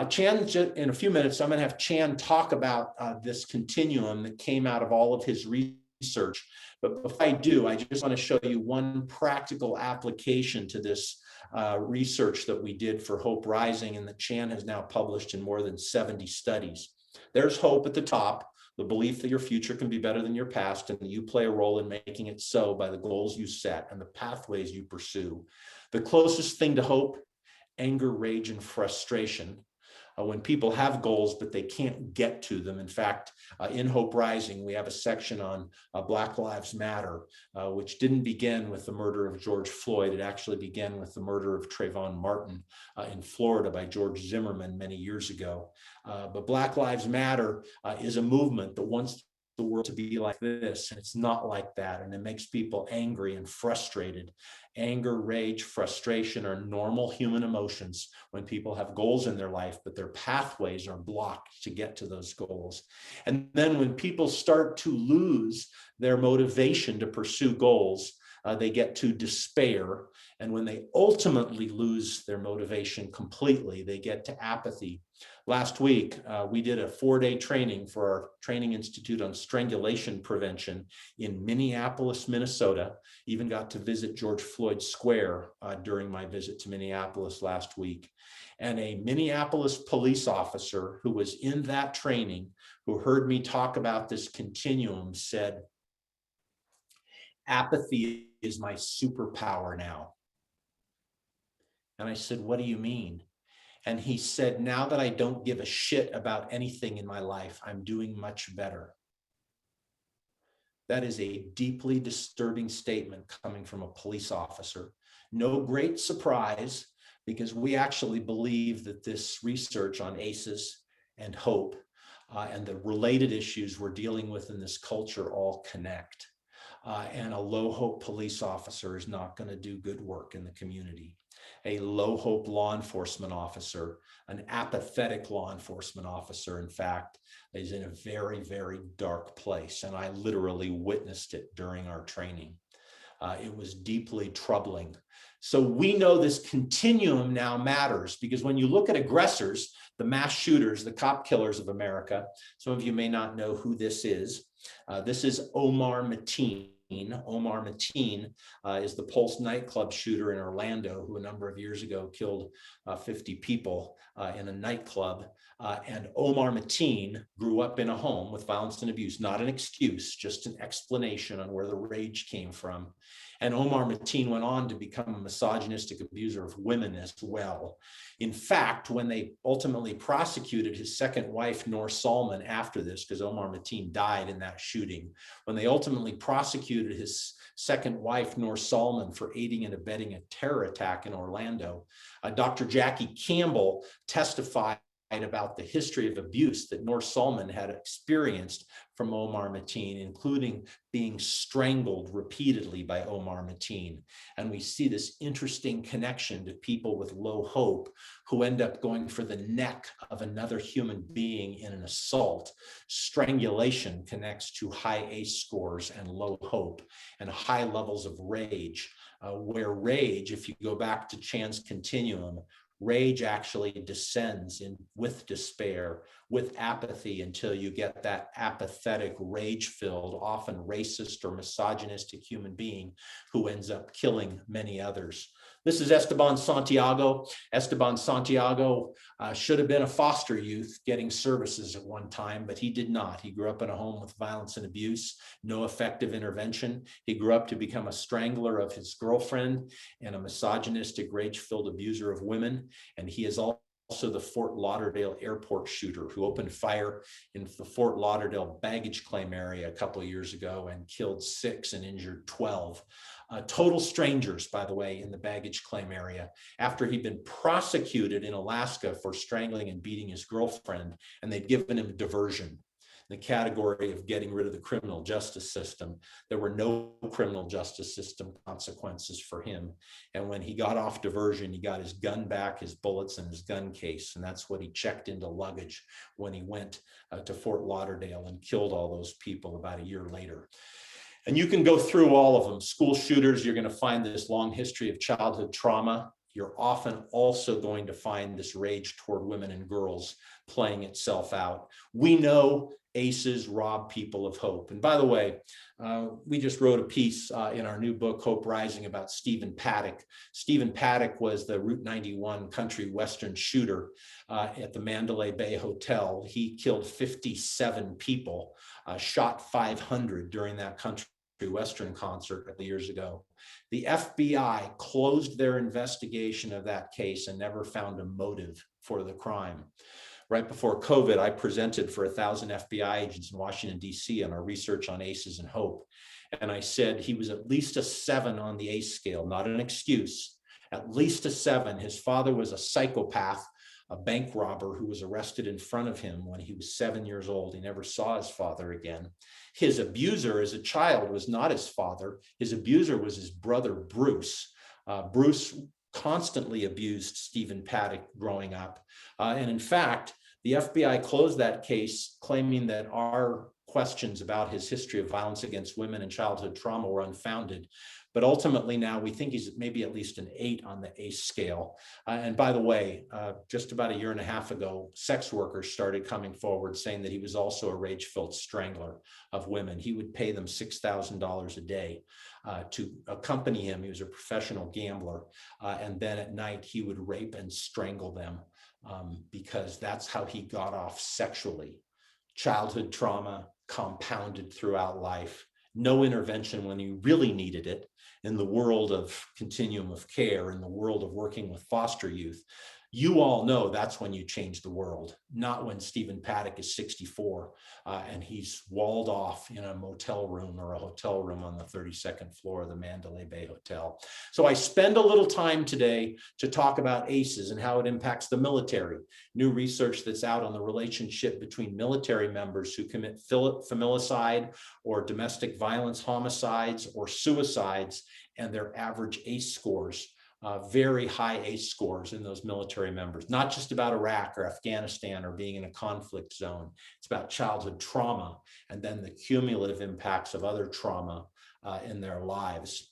Chan, in a few minutes, I'm going to have Chan talk about this continuum that came out of all of his research. But before I do, I just want to show you one practical application to this research that we did for Hope Rising and that Chan has now published in more than 70 studies. There's hope at the top, the belief that your future can be better than your past and that you play a role in making it so by the goals you set and the pathways you pursue. The closest thing to hope, anger, rage, and frustration. When people have goals, but they can't get to them. In fact, in Hope Rising, we have a section on Black Lives Matter, which didn't begin with the murder of George Floyd. It actually began with the murder of Trayvon Martin in Florida by George Zimmerman many years ago. But Black Lives Matter is a movement that wants the world to be like this, and it's not like that, and it makes people angry and frustrated. Anger, rage, frustration are normal human emotions when people have goals in their life, but their pathways are blocked to get to those goals. And then when people start to lose their motivation to pursue goals, they get to despair. And when they ultimately lose their motivation completely, they get to apathy. Last week, we did a 4-day training for our Training Institute on Strangulation Prevention in Minneapolis, Minnesota. Even got to visit George Floyd Square during my visit to Minneapolis last week. And a Minneapolis police officer who was in that training, who heard me talk about this continuum, said, "Apathy is my superpower now." And I said, "What do you mean?" And he said, "Now that I don't give a shit about anything in my life, I'm doing much better." That is a deeply disturbing statement coming from a police officer. No great surprise, because we actually believe that this research on ACEs and hope and the related issues we're dealing with in this culture all connect. And a low hope police officer is not going to do good work in the community. A low hope law enforcement officer, an apathetic law enforcement officer, in fact, is in a very, very dark place. And I literally witnessed it during our training. It was deeply troubling. So we know this continuum now matters, because when you look at aggressors, the mass shooters, the cop killers of America, some of you may not know who this is. This is Omar Mateen. Omar Mateen is the Pulse nightclub shooter in Orlando, who a number of years ago killed 50 people in a nightclub. And Omar Mateen grew up in a home with violence and abuse, not an excuse, just an explanation on where the rage came from. And Omar Mateen went on to become a misogynistic abuser of women as well. In fact, when they ultimately prosecuted his second wife, Noor Salman, after this, because Omar Mateen died in that shooting, when they ultimately prosecuted his second wife, Noor Salman, for aiding and abetting a terror attack in Orlando, Dr. Jackie Campbell testified about the history of abuse that Noor Salman had experienced from Omar Mateen, including being strangled repeatedly by Omar Mateen. And we see this interesting connection to people with low hope who end up going for the neck of another human being in an assault. Strangulation connects to high ACE scores and low hope and high levels of rage, where rage, if you go back to Chan's continuum, Rage actually descends with despair, with apathy, until you get that apathetic, rage-filled, often racist or misogynistic human being who ends up killing many others. This is Esteban Santiago. Esteban Santiago should have been a foster youth getting services at one time, but he did not. He grew up in a home with violence and abuse, no effective intervention. He grew up to become a strangler of his girlfriend and a misogynistic, rage-filled abuser of women. And he is also the Fort Lauderdale airport shooter who opened fire in the Fort Lauderdale baggage claim area a couple of years ago and killed 6 and injured 12. Total strangers, by the way, in the baggage claim area, after he'd been prosecuted in Alaska for strangling and beating his girlfriend, and they'd given him diversion in the category of getting rid of the criminal justice system. There were no criminal justice system consequences for him. And when he got off diversion, he got his gun back, his bullets, and his gun case. And that's what he checked into luggage when he went to Fort Lauderdale and killed all those people about a year later. And you can go through all of them. School shooters, you're going to find this long history of childhood trauma. You're often also going to find this rage toward women and girls playing itself out. We know ACEs rob people of hope. And by the way, we just wrote a piece in our new book, Hope Rising, about Stephen Paddock. Stephen Paddock was the Route 91 country western shooter at the Mandalay Bay Hotel. He killed 57 people, shot 500 during that country western concert a couple years ago. The FBI closed their investigation of that case and never found a motive for the crime. Right before COVID, I presented for 1,000 FBI agents in Washington, D.C. on our research on ACEs and hope. And I said he was at least a 7 on the ACE scale, not an excuse, at least a 7. His father was a psychopath, a bank robber who was arrested in front of him when he was 7 years old. He never saw his father again. His abuser as a child was not his father. His abuser was his brother, Bruce. Bruce constantly abused Stephen Paddock growing up. And in fact, the FBI closed that case claiming that our questions about his history of violence against women and childhood trauma were unfounded. But ultimately now we think he's maybe at least an 8 on the ACE scale. And by the way, just about a year and a half ago, sex workers started coming forward saying that he was also a rage-filled strangler of women. He would pay them $6,000 a day to accompany him. He was a professional gambler. And then at night, he would rape and strangle them because that's how he got off sexually. Childhood trauma compounded throughout life. No intervention when you really needed it. In the world of continuum of care, in the world of working with foster youth, you all know that's when you change the world, not when Stephen Paddock is 64 and he's walled off in a motel room or a hotel room on the 32nd floor of the Mandalay Bay Hotel. So I spend a little time today to talk about ACEs and how it impacts the military. New research that's out on the relationship between military members who commit familicide or domestic violence homicides or suicides and their average ACE scores. Very high ACE scores in those military members, not just about Iraq or Afghanistan or being in a conflict zone. It's about childhood trauma and then the cumulative impacts of other trauma in their lives.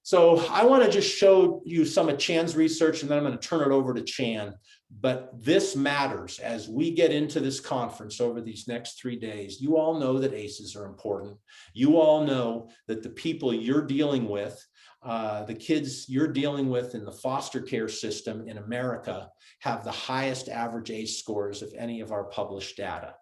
So I want to just show you some of Chan's research, and then I'm going to turn it over to Chan. But this matters as we get into this conference over these next 3 days. You all know that ACEs are important. You all know that the people you're dealing with, the kids you're dealing with in the foster care system in America have the highest average ACE scores of any of our published data.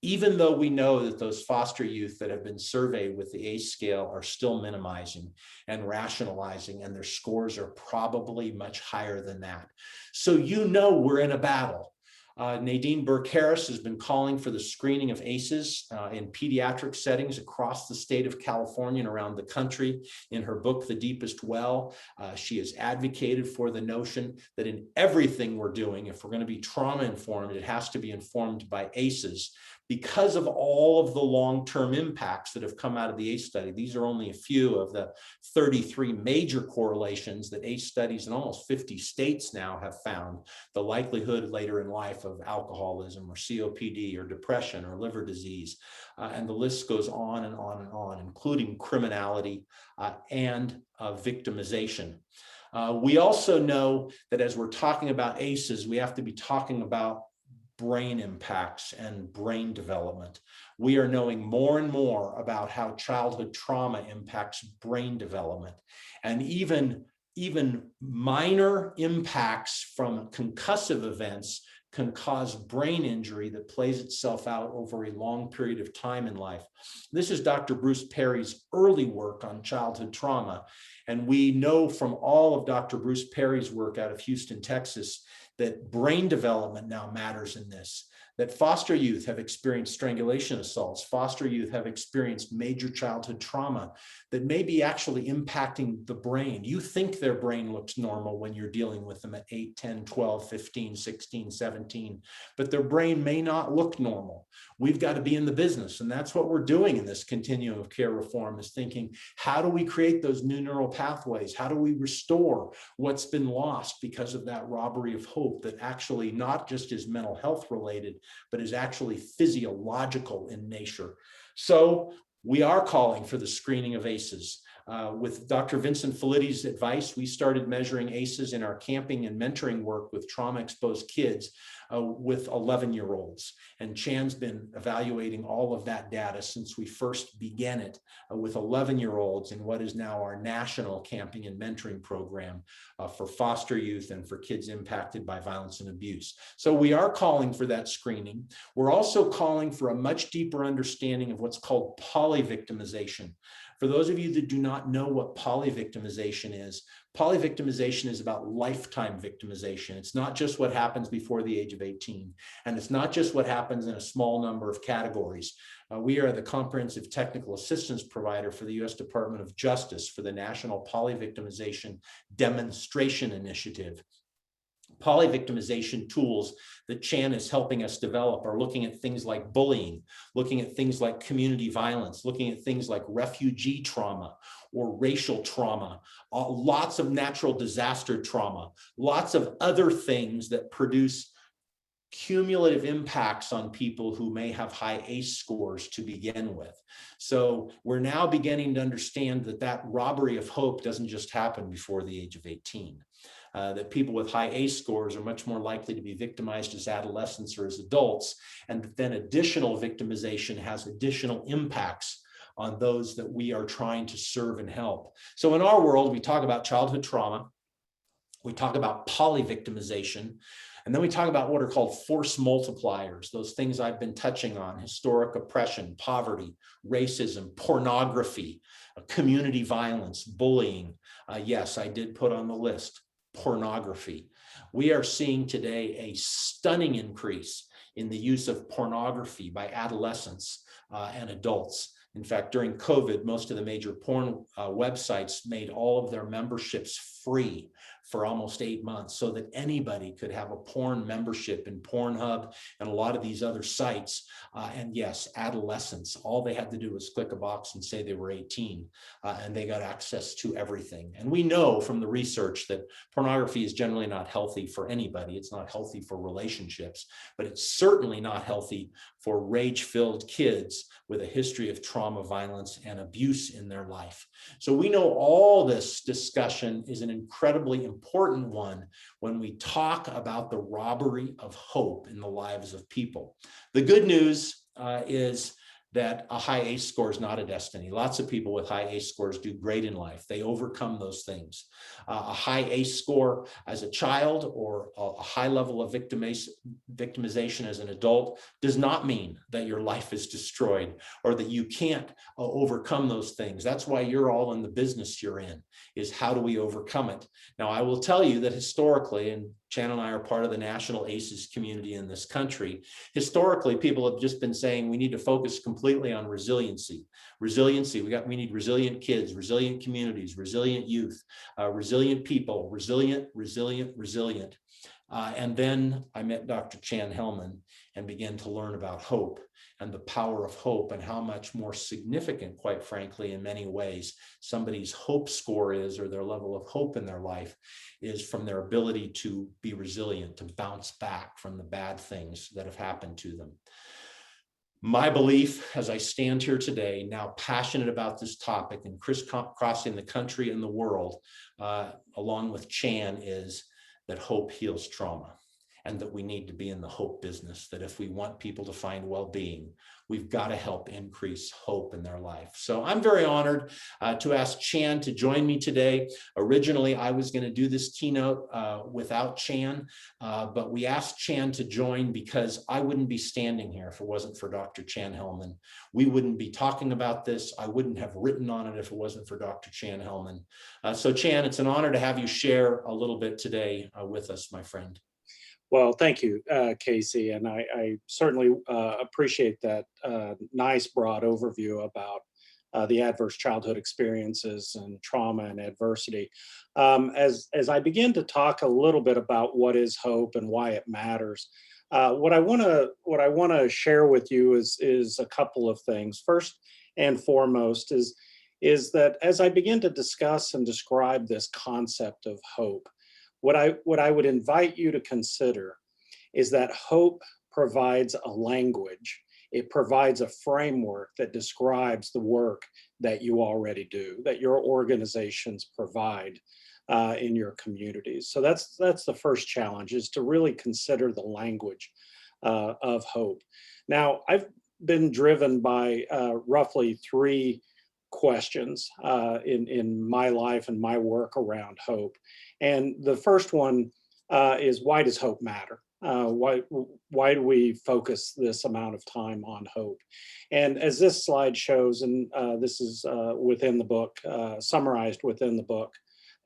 Even though we know that those foster youth that have been surveyed with the ACE scale are still minimizing and rationalizing, and their scores are probably much higher than that. So you know we're in a battle. Nadine Burke-Harris has been calling for the screening of ACEs in pediatric settings across the state of California and around the country. In her book, The Deepest Well, she has advocated for the notion that in everything we're doing, if we're going to be trauma-informed, it has to be informed by ACEs. Because of all of the long-term impacts that have come out of the ACE study. These are only a few of the 33 major correlations that ACE studies in almost 50 states now have found. The likelihood later in life of alcoholism or COPD or depression or liver disease. And the list goes on and on and on, including criminality and victimization. We also know that as we're talking about ACEs, we have to be talking about brain impacts and brain development. We are knowing more and more about how childhood trauma impacts brain development, and even minor impacts from concussive events can cause brain injury that plays itself out over a long period of time in life. This is Dr. Bruce Perry's early work on childhood trauma. And we know from all of Dr. Bruce Perry's work out of Houston, Texas, that brain development now matters in this, that foster youth have experienced strangulation assaults, foster youth have experienced major childhood trauma that may be actually impacting the brain. You think their brain looks normal when you're dealing with them at 8, 10, 12, 15, 16, 17, but their brain may not look normal. We've got to be in the business, and that's what we're doing in this continuum of care reform, is thinking, how do we create those new neural pathways? How do we restore what's been lost because of that robbery of hope that actually not just is mental health related, but is actually physiological in nature? So we are calling for the screening of ACEs. With Dr. Vincent Filitti's advice, we started measuring ACEs in our camping and mentoring work with trauma-exposed kids with 11-year-olds. And Chan's been evaluating all of that data since we first began it with 11-year-olds in what is now our national camping and mentoring program for foster youth and for kids impacted by violence and abuse. So we are calling for that screening. We're also calling for a much deeper understanding of what's called polyvictimization. For those of you that do not know what polyvictimization is about lifetime victimization. It's not just what happens before the age of 18, and it's not just what happens in a small number of categories. We are the comprehensive technical assistance provider for the U.S. Department of Justice for the National Polyvictimization Demonstration Initiative. Polyvictimization tools that Chan is helping us develop are looking at things like bullying, looking at things like community violence, looking at things like refugee trauma or racial trauma, lots of natural disaster trauma, lots of other things that produce cumulative impacts on people who may have high ACE scores to begin with. So we're now beginning to understand that that robbery of hope doesn't just happen before the age of 18. That people with high ACE scores are much more likely to be victimized as adolescents or as adults, and then additional victimization has additional impacts on those that we are trying to serve and help. So in our world, we talk about childhood trauma, we talk about polyvictimization, and then we talk about what are called force multipliers, those things I've been touching on: historic oppression, poverty, racism, pornography, community violence, bullying. Yes, I did put on the list pornography. We are seeing today a stunning increase in the use of pornography by adolescents and adults. In fact, during COVID, most of the major porn websites made all of their memberships free for almost 8 months so that anybody could have a porn membership in Pornhub and a lot of these other sites. And yes, adolescents, all they had to do was click a box and say they were 18 and they got access to everything. And we know from the research that pornography is generally not healthy for anybody. It's not healthy for relationships, but it's certainly not healthy for rage-filled kids with a history of trauma, violence, and abuse in their life. So we know all this discussion is an incredibly important one when we talk about the robbery of hope in the lives of people. The good news is that a high ACE score is not a destiny. Lots of people with high ACE scores do great in life. They overcome those things. A high ACE score as a child or a high level of victimization as an adult does not mean that your life is destroyed or that you can't overcome those things. That's why you're all in the business you're in, is how do we overcome it? Now, I will tell you that historically, and Chan and I are part of the national ACEs community in this country. Historically, people have just been saying we need to focus completely on resiliency. Resiliency, we need resilient kids, resilient communities, resilient youth, resilient people, resilient. And then I met Dr. Chan Hellman and began to learn about hope and the power of hope and how much more significant, quite frankly, in many ways, somebody's hope score is, or their level of hope in their life is, from their ability to be resilient, to bounce back from the bad things that have happened to them. My belief as I stand here today, now passionate about this topic and crisscrossing the country and the world, along with Chan, is that hope heals trauma, and that we need to be in the hope business, that if we want people to find well-being, we've got to help increase hope in their life. So I'm very honored to ask Chan to join me today. Originally, I was going to do this keynote without Chan, but we asked Chan to join because I wouldn't be standing here if it wasn't for Dr. Chan Hellman. We wouldn't be talking about this. I wouldn't have written on it if it wasn't for Dr. Chan Hellman. So Chan, it's an honor to have you share a little bit today with us, my friend. Well, thank you, Casey, and I certainly appreciate that nice broad overview about the adverse childhood experiences and trauma and adversity. As I begin to talk a little bit about what is hope and why it matters, what I want to share with you is a couple of things. First and foremost is that as I begin to discuss and describe this concept of hope, what I would invite you to consider is that hope provides a language. It provides a framework that describes the work that you already do, that your organizations provide in your communities. So that's the first challenge, is to really consider the language of hope. Now, I've been driven by roughly three questions in my life and my work around hope. And the first one is, why does hope matter? Why do we focus this amount of time on hope? And as this slide shows, and this is within the book, summarized within the book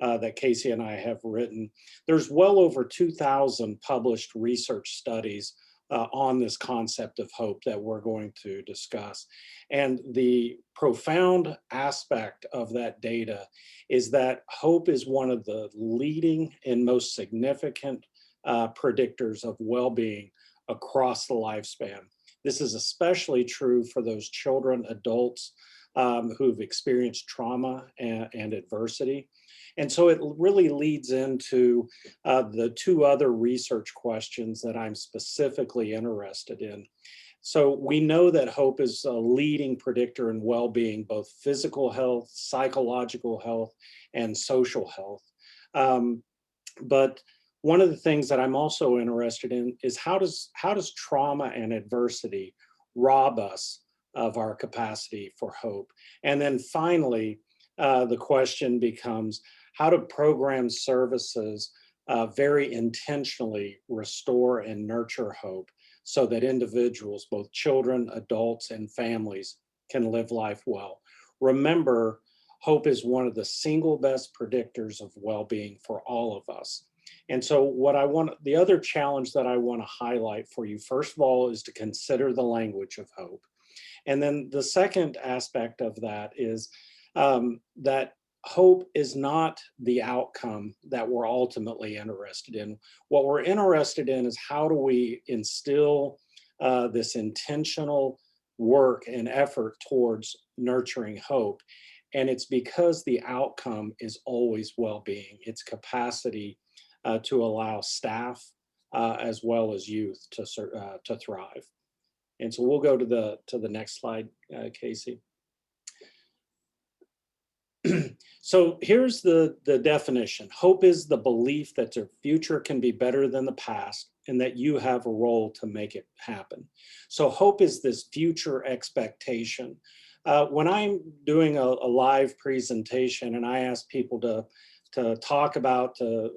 that Casey and I have written, there's well over 2,000 published research studies on this concept of hope that we're going to discuss. And the profound aspect of that data is that hope is one of the leading and most significant predictors of well-being across the lifespan. This is especially true for those children, adults who've experienced trauma and adversity. And so it really leads into the two other research questions that I'm specifically interested in. So we know that hope is a leading predictor in well-being, both physical health, psychological health, and social health. But one of the things that I'm also interested in is how does trauma and adversity rob us of our capacity for hope? And then finally, the question becomes, how do program services very intentionally restore and nurture hope so that individuals, both children, adults, and families, can live life well? Remember, hope is one of the single best predictors of well-being for all of us. And so the other challenge that I want to highlight for you, first of all, is to consider the language of hope. And then the second aspect of that is that hope is not the outcome that we're ultimately interested in. What we're interested in is, how do we instill this intentional work and effort towards nurturing hope? And it's because the outcome is always well-being, its capacity to allow staff as well as youth to thrive. And so we'll go to the next slide, Casey. So here's the definition. Hope is the belief that the future can be better than the past and that you have a role to make it happen. So hope is this future expectation. When I'm doing a live presentation and I ask people to talk about, to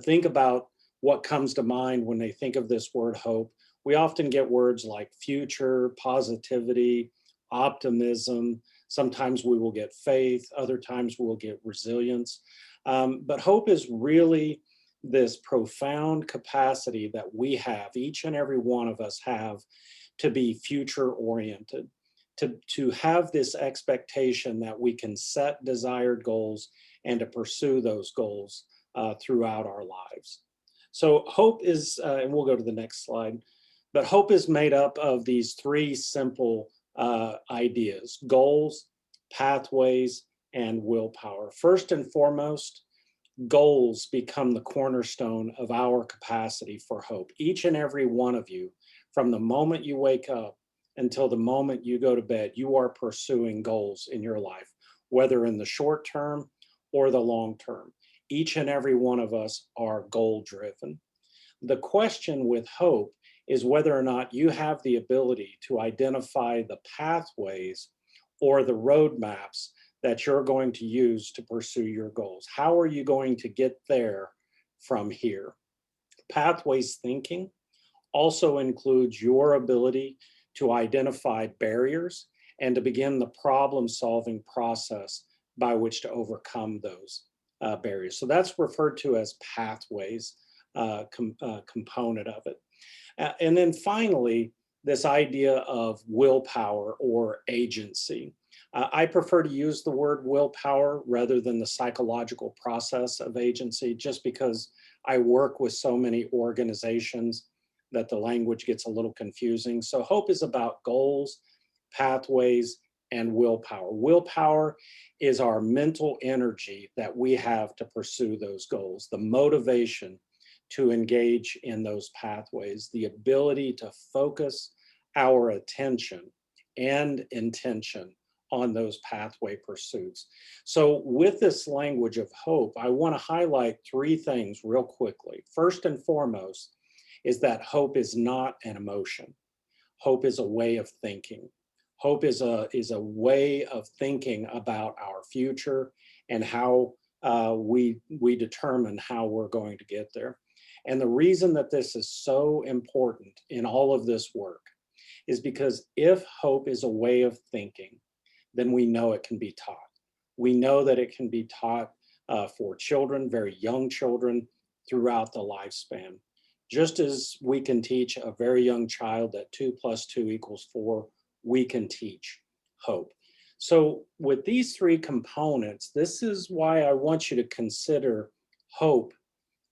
think about what comes to mind when they think of this word hope, we often get words like future, positivity, optimism. Sometimes we will get faith, other times we'll get resilience. But hope is really this profound capacity that we have, each and every one of us have, to be future oriented, to have this expectation that we can set desired goals and to pursue those goals throughout our lives. So hope is, and we'll go to the next slide, but hope is made up of these three simple ideas: goals, pathways, and willpower. First and foremost, goals become the cornerstone of our capacity for hope. Each and every one of you, from the moment you wake up until the moment you go to bed, you are pursuing goals in your life, whether in the short term or the long term. Each and every one of us are goal driven. The question with hope is whether or not you have the ability to identify the pathways or the roadmaps that you're going to use to pursue your goals. How are you going to get there from here? Pathways thinking also includes your ability to identify barriers and to begin the problem-solving process by which to overcome those barriers. So that's referred to as pathways component of it. And then finally, this idea of willpower or agency. I prefer to use the word willpower rather than the psychological process of agency, just because I work with so many organizations that the language gets a little confusing. So hope is about goals, pathways, and willpower. Willpower is our mental energy that we have to pursue those goals, the motivation to engage in those pathways, the ability to focus our attention and intention on those pathway pursuits. So with this language of hope, I want to highlight three things real quickly. First and foremost is that hope is not an emotion. Hope is a way of thinking. Hope is a way of thinking about our future and how we determine how we're going to get there. And the reason that this is so important in all of this work is because if hope is a way of thinking, then we know it can be taught. We know that it can be taught for children, very young children, throughout the lifespan. Just as we can teach a very young child that 2 + 2 = 4, we can teach hope. So with these three components, this is why I want you to consider hope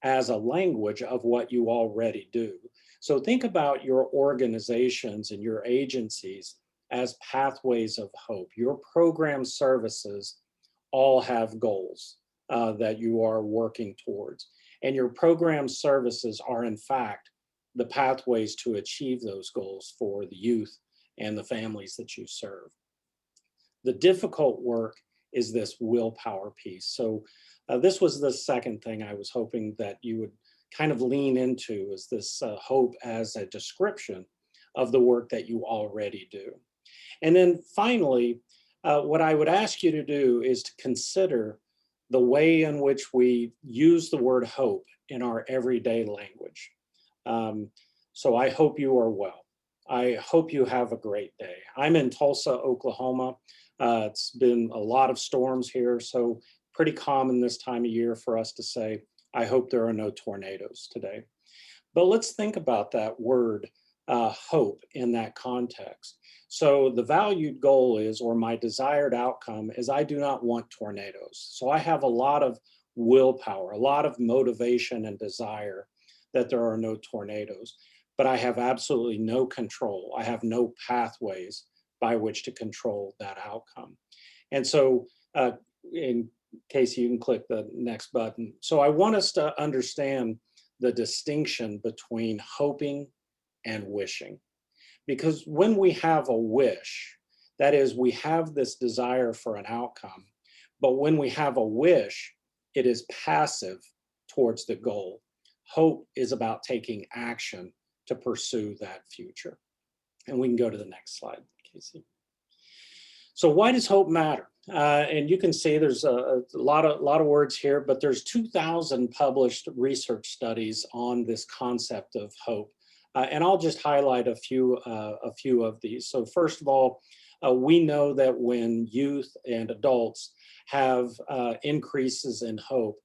as a language of what you already do. So think about your organizations and your agencies as pathways of hope. Your program services all have goals that you are working towards. And your program services are, in fact, the pathways to achieve those goals for the youth and the families that you serve. The difficult work is this willpower piece. So this was the second thing I was hoping that you would kind of lean into, is this hope as a description of the work that you already do. And then finally, what I would ask you to do is to consider the way in which we use the word hope in our everyday language. So I hope you are well. I hope you have a great day. I'm in Tulsa, Oklahoma. It's been a lot of storms here, so pretty common this time of year for us to say, I hope there are no tornadoes today. But let's think about that word, hope, in that context. So the valued goal is, or my desired outcome is, I do not want tornadoes. So I have a lot of willpower, a lot of motivation and desire that there are no tornadoes, but I have absolutely no control. I have no pathways by which to control that outcome. And so in Casey, you can click the next button. So I want us to understand the distinction between hoping and wishing. Because when we have a wish, that is, we have this desire for an outcome, but when we have a wish, it is passive towards the goal. Hope is about taking action to pursue that future. And we can go to the next slide, Casey. So why does hope matter? And you can see there's a lot of words here, but there's 2,000 published research studies on this concept of hope. And I'll just highlight a few of these. So first of all, we know that when youth and adults have increases in hope,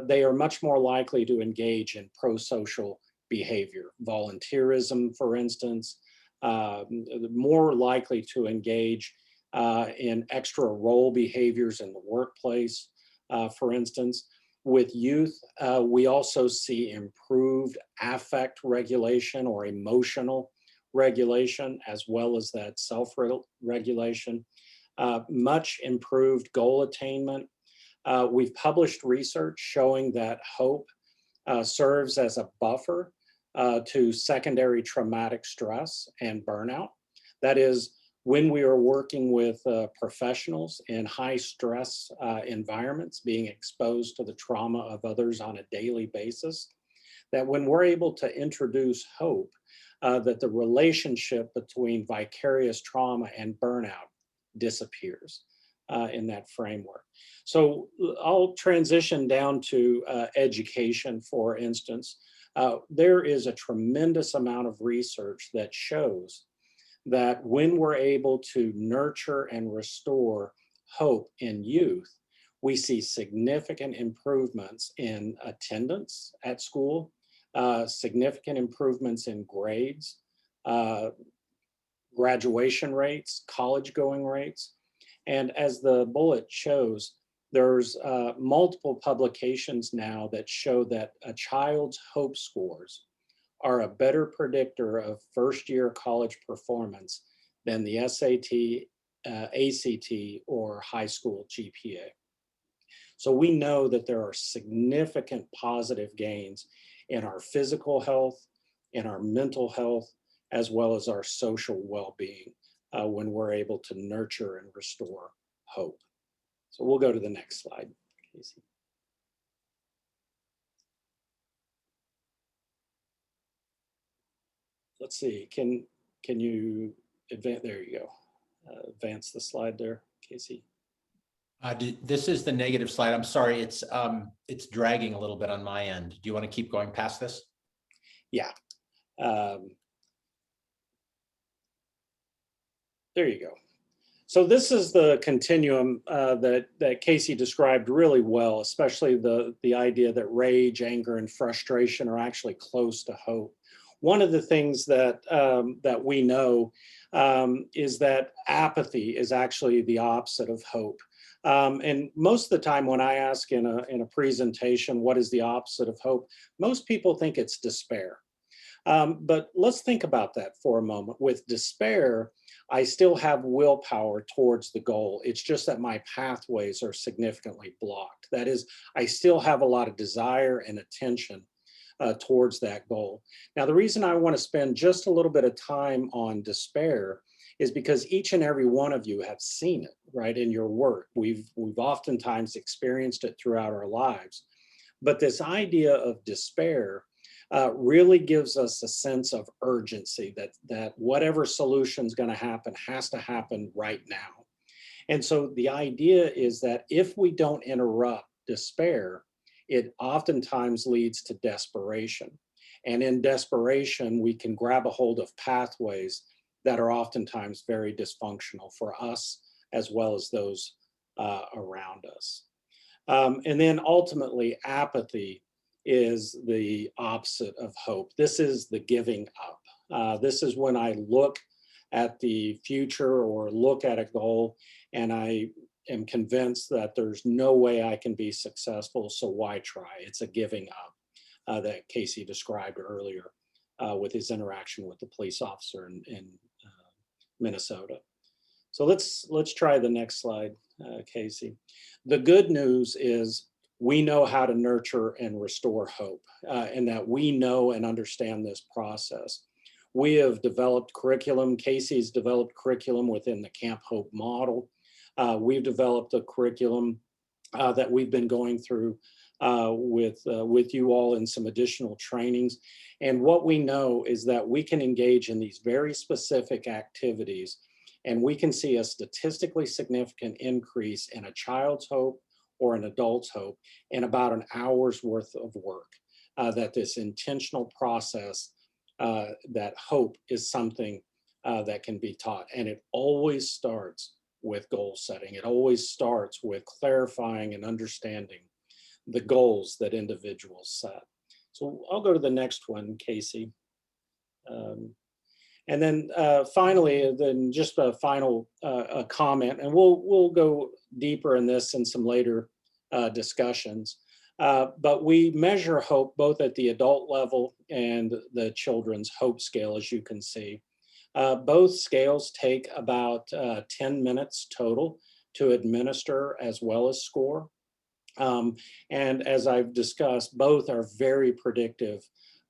they are much more likely to engage in pro-social behavior, volunteerism, for instance, more likely to engage in extra role behaviors in the workplace, for instance. With youth, we also see improved affect regulation or emotional regulation, as well as that self-regulation, much improved goal attainment. We've published research showing that hope serves as a buffer to secondary traumatic stress and burnout. That is, when we are working with professionals in high stress environments, being exposed to the trauma of others on a daily basis, that when we're able to introduce hope, that the relationship between vicarious trauma and burnout disappears in that framework. So I'll transition down to education, for instance. There is a tremendous amount of research that shows that when we're able to nurture and restore hope in youth, we see significant improvements in attendance at school, significant improvements in grades, graduation rates, college going rates. And as the bullet shows, there's multiple publications now that show that a child's hope scores are a better predictor of first-year college performance than the SAT, ACT, or high school GPA. So we know that there are significant positive gains in our physical health, in our mental health, as well as our social well-being when we're able to nurture and restore hope. So we'll go to the next slide, Casey. Let's see, can you advance? There you go. Advance the slide there, Casey. This is the negative slide. I'm sorry, it's dragging a little bit on my end. Do you want to keep going past this? Yeah. There you go. So this is the continuum that Casey described really well, especially the idea that rage, anger, and frustration are actually close to hope. One of the things that that we know is that apathy is actually the opposite of hope. And most of the time when I ask in a presentation, what is the opposite of hope? Most people think it's despair. But let's think about that for a moment. With despair, I still have willpower towards the goal. It's just that my pathways are significantly blocked. That is, I still have a lot of desire and attention towards that goal. Now, the reason I want to spend just a little bit of time on despair is because each and every one of you have seen it, right, in your work. We've oftentimes experienced it throughout our lives. But this idea of despair really gives us a sense of urgency that whatever solution is going to happen has to happen right now. And so the idea is that if we don't interrupt despair, it oftentimes leads to desperation. And in desperation, we can grab a hold of pathways that are oftentimes very dysfunctional for us as well as those around us. And then ultimately, apathy is the opposite of hope. This is the giving up. This is when I look at the future or look at a goal and I am convinced that there's no way I can be successful, so why try? It's a giving up that Casey described earlier with his interaction with the police officer in Minnesota. So let's try the next slide, Casey. The good news is we know how to nurture and restore hope, and that we know and understand this process. We have developed curriculum. Casey's developed curriculum within the Camp Hope model. We've developed a curriculum that we've been going through with you all in some additional trainings. And what we know is that we can engage in these very specific activities, and we can see a statistically significant increase in a child's hope or an adult's hope in about an hour's worth of work. That this intentional process, that hope is something that can be taught. And it always starts with goal setting. It always starts with clarifying and understanding the goals that individuals set. So I'll go to the next one, Casey. And then finally, then just a final comment, and we'll go deeper in this in some later discussions. But we measure hope both at the adult level and the children's hope scale, as you can see. Both scales take about 10 minutes total to administer as well as score. And as I've discussed, both are very predictive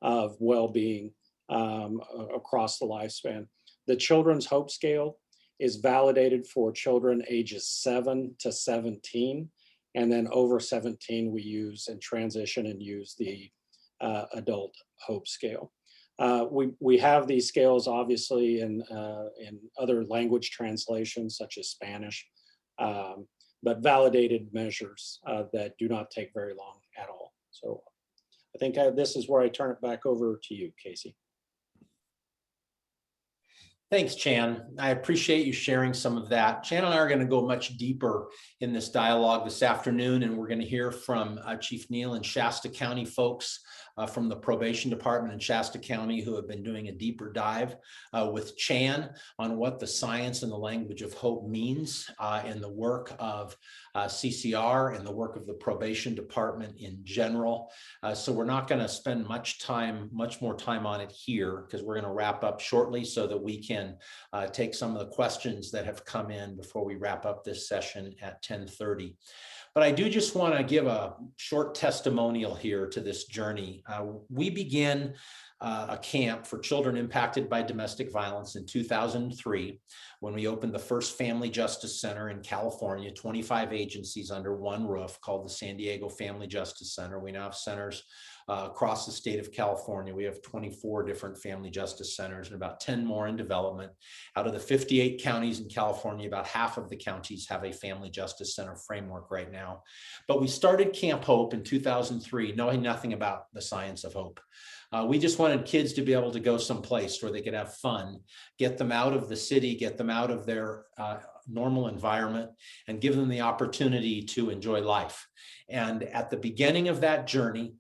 of well-being across the lifespan. The Children's Hope Scale is validated for children ages 7 to 17. And then over 17, we use and transition and use the Adult Hope Scale. We have these scales obviously in other language translations such as Spanish, but validated measures that do not take very long at all. So I think this is where I turn it back over to you, Casey. Thanks, Chan. I appreciate you sharing some of that. Chan and I are going to go much deeper in this dialogue this afternoon, and we're going to hear from Chief Neal and Shasta County folks from the Probation Department in Shasta County who have been doing a deeper dive with Chan on what the science and the language of hope means in the work of CCR and the work of the Probation Department in general. So we're not going to spend much more time on it here because we're going to wrap up shortly so that we can take some of the questions that have come in before we wrap up this session at 10:30. But I do just want to give a short testimonial here to this journey. We began a camp for children impacted by domestic violence in 2003 when we opened the first Family Justice Center in California, 25 agencies under one roof called the San Diego Family Justice Center. We now have centers across the state of California. We have 24 different family justice centers and about 10 more in development. Out of the 58 counties in California, about half of the counties have a family justice center framework right now. But we started Camp Hope in 2003, knowing nothing about the science of hope. We just wanted kids to be able to go someplace where they could have fun, get them out of the city, get them out of their normal environment, and give them the opportunity to enjoy life. And at the beginning of that journey,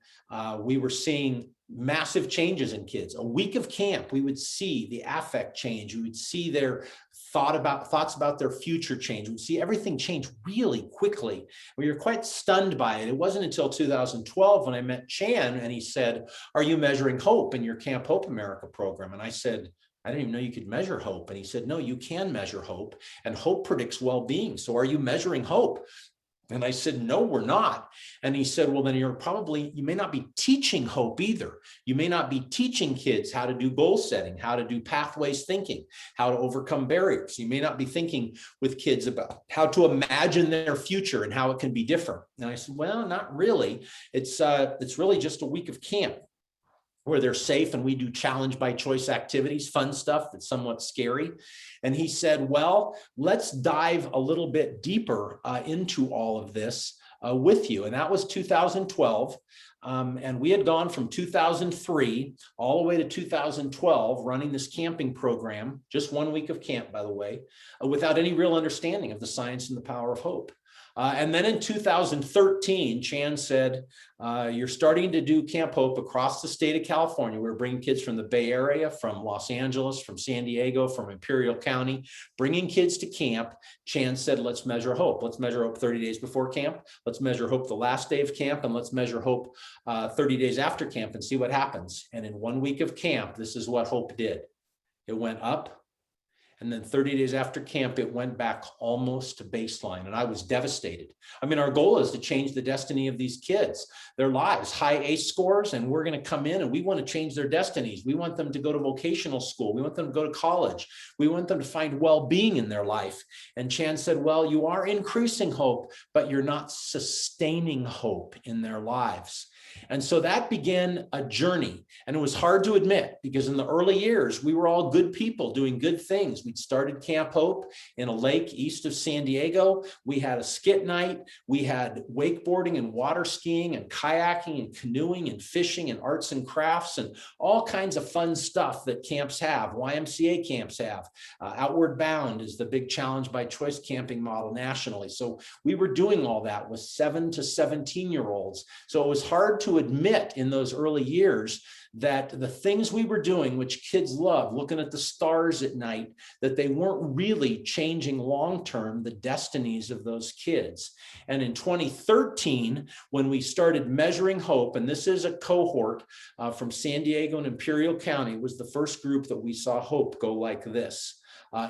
we were seeing massive changes in kids. A week of camp, we would see the affect change. We would see their thoughts about their future change. We'd see everything change really quickly. We were quite stunned by it. It wasn't until 2012 when I met Chan and he said, "Are you measuring hope in your Camp Hope America program?" And I said, "I didn't even know you could measure hope." And he said, "No, you can measure hope, and hope predicts well-being. So are you measuring hope?" And I said, "No, we're not." And he said, "Well, then you may not be teaching hope either. You may not be teaching kids how to do goal setting, how to do pathways thinking, how to overcome barriers. You may not be thinking with kids about how to imagine their future and how it can be different." And I said, "Well, not really. It's really just a week of camp where they're safe and we do challenge by choice activities, fun stuff that's somewhat scary." And he said, "Well, let's dive a little bit deeper into all of this with you." And that was 2012. And we had gone from 2003 all the way to 2012 running this camping program, just 1 week of camp, by the way, without any real understanding of the science and the power of hope. And then in 2013, Chan said, "You're starting to do Camp Hope across the state of California." We were bringing kids from the Bay Area, from Los Angeles, from San Diego, from Imperial County, bringing kids to camp. Chan said, "Let's measure hope. Let's measure hope 30 days before camp. Let's measure hope the last day of camp, and let's measure hope 30 days after camp and see what happens." And in 1 week of camp, this is what hope did. It went up. And then 30 days after camp, it went back almost to baseline. And I was devastated. I mean, our goal is to change the destiny of these kids, their lives, high ACE scores, and we're going to come in and we want to change their destinies. We want them to go to vocational school. We want them to go to college. We want them to find well-being in their life. And Chan said, "Well, you are increasing hope, but you're not sustaining hope in their lives." And so that began a journey. And it was hard to admit because in the early years, we were all good people doing good things. We'd started Camp Hope in a lake east of San Diego. We had a skit night. We had wakeboarding and water skiing and kayaking and canoeing and fishing and arts and crafts and all kinds of fun stuff that camps have, YMCA camps have. Outward Bound is the big challenge by choice camping model nationally. So we were doing all that with 7 to 17-year-olds. So it was hard to admit in those early years that the things we were doing, which kids love, looking at the stars at night, that they weren't really changing long-term the destinies of those kids. And in 2013, when we started measuring hope, and this is a cohort from San Diego and Imperial County, was the first group that we saw hope go like this.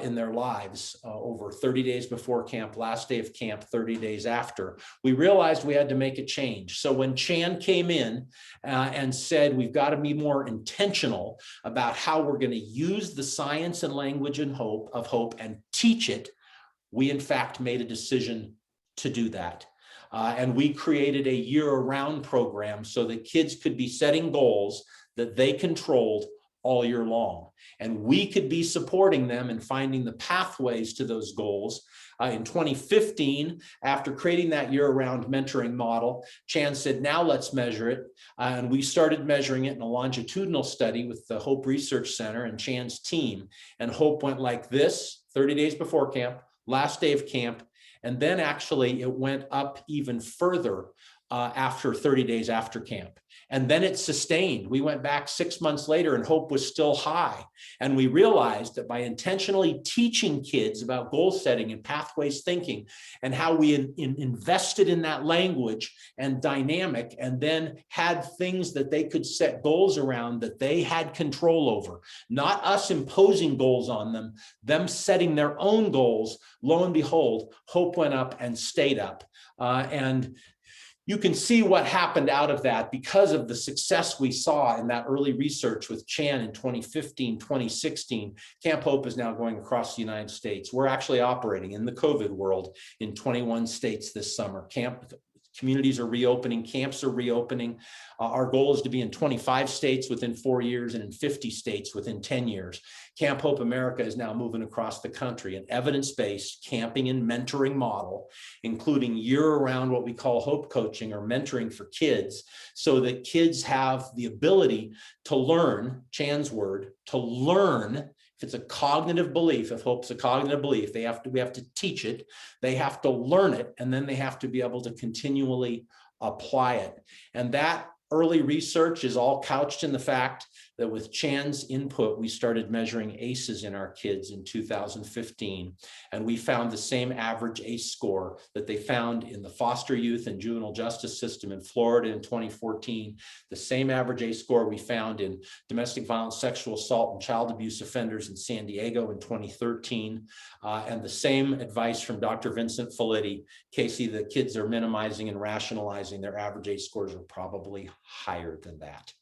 in their lives over 30 days before camp, last day of camp, 30 days after, we realized we had to make a change. So when Chan came in and said, we've got to be more intentional about how we're going to use the science and language and hope and teach it, we in fact made a decision to do that. And we created a year-round program so that kids could be setting goals that they controlled all year long. And we could be supporting them and finding the pathways to those goals. In 2015, after creating that year-round mentoring model, Chan said, now let's measure it. And we started measuring it in a longitudinal study with the Hope Research Center and Chan's team. And Hope went like this, 30 days before camp, last day of camp. And then actually it went up even further after 30 days after camp. And then it sustained. We went back 6 months later and hope was still high. And we realized that by intentionally teaching kids about goal setting and pathways thinking and how we invested in that language and dynamic, and then had things that they could set goals around that they had control over, not us imposing goals on them, them setting their own goals, lo and behold, hope went up and stayed up. And you can see what happened out of that because of the success we saw in that early research with Chan in 2015, 2016. Camp Hope is now going across the United States. We're actually operating in the COVID world in 21 states this summer. Communities are reopening, camps are reopening. Our goal is to be in 25 states within 4 years and in 50 states within 10 years. Camp Hope America is now moving across the country, an evidence-based camping and mentoring model, including year-round what we call hope coaching or mentoring for kids, so that kids have the ability to learn, Chan's word, to learn. If it's a cognitive belief, if hope's a cognitive belief, we have to teach it, they have to learn it, and then they have to be able to continually apply it. And that early research is all couched in the fact that with Chan's input, we started measuring ACEs in our kids in 2015. And we found the same average ACE score that they found in the foster youth and juvenile justice system in Florida in 2014, the same average ACE score we found in domestic violence, sexual assault, and child abuse offenders in San Diego in 2013. And the same advice from Dr. Vincent Felitti, Casey, the kids are minimizing and rationalizing their average ACE scores are probably higher than that.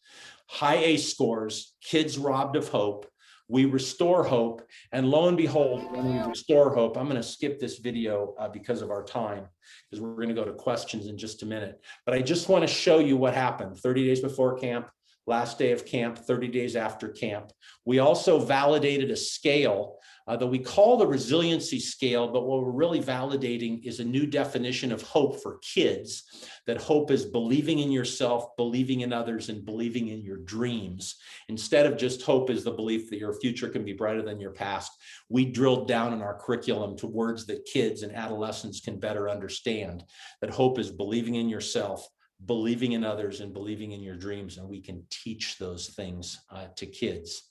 High ACE scores, kids robbed of hope, we restore hope, and lo and behold, when we restore hope, I'm going to skip this video because of our time, because we're going to go to questions in just a minute, but I just want to show you what happened 30 days before camp, last day of camp, 30 days after camp. We also validated a scale that we call the resiliency scale, but what we're really validating is a new definition of hope for kids, that hope is believing in yourself, believing in others, and believing in your dreams. Instead of just hope is the belief that your future can be brighter than your past, we drilled down in our curriculum to words that kids and adolescents can better understand, that hope is believing in yourself, believing in others, and believing in your dreams, and we can teach those things to kids.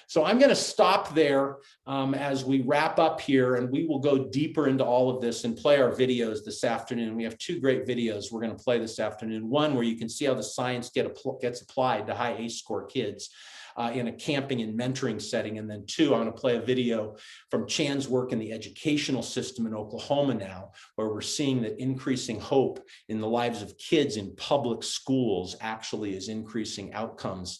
So I'm going to stop there as we wrap up here, and we will go deeper into all of this and play our videos this afternoon. We have two great videos we're going to play this afternoon. One where you can see how the science gets applied to high ACE score kids in a camping and mentoring setting. And then two, I'm going to play a video from Chan's work in the educational system in Oklahoma now, where we're seeing that increasing hope in the lives of kids in public schools actually is increasing outcomes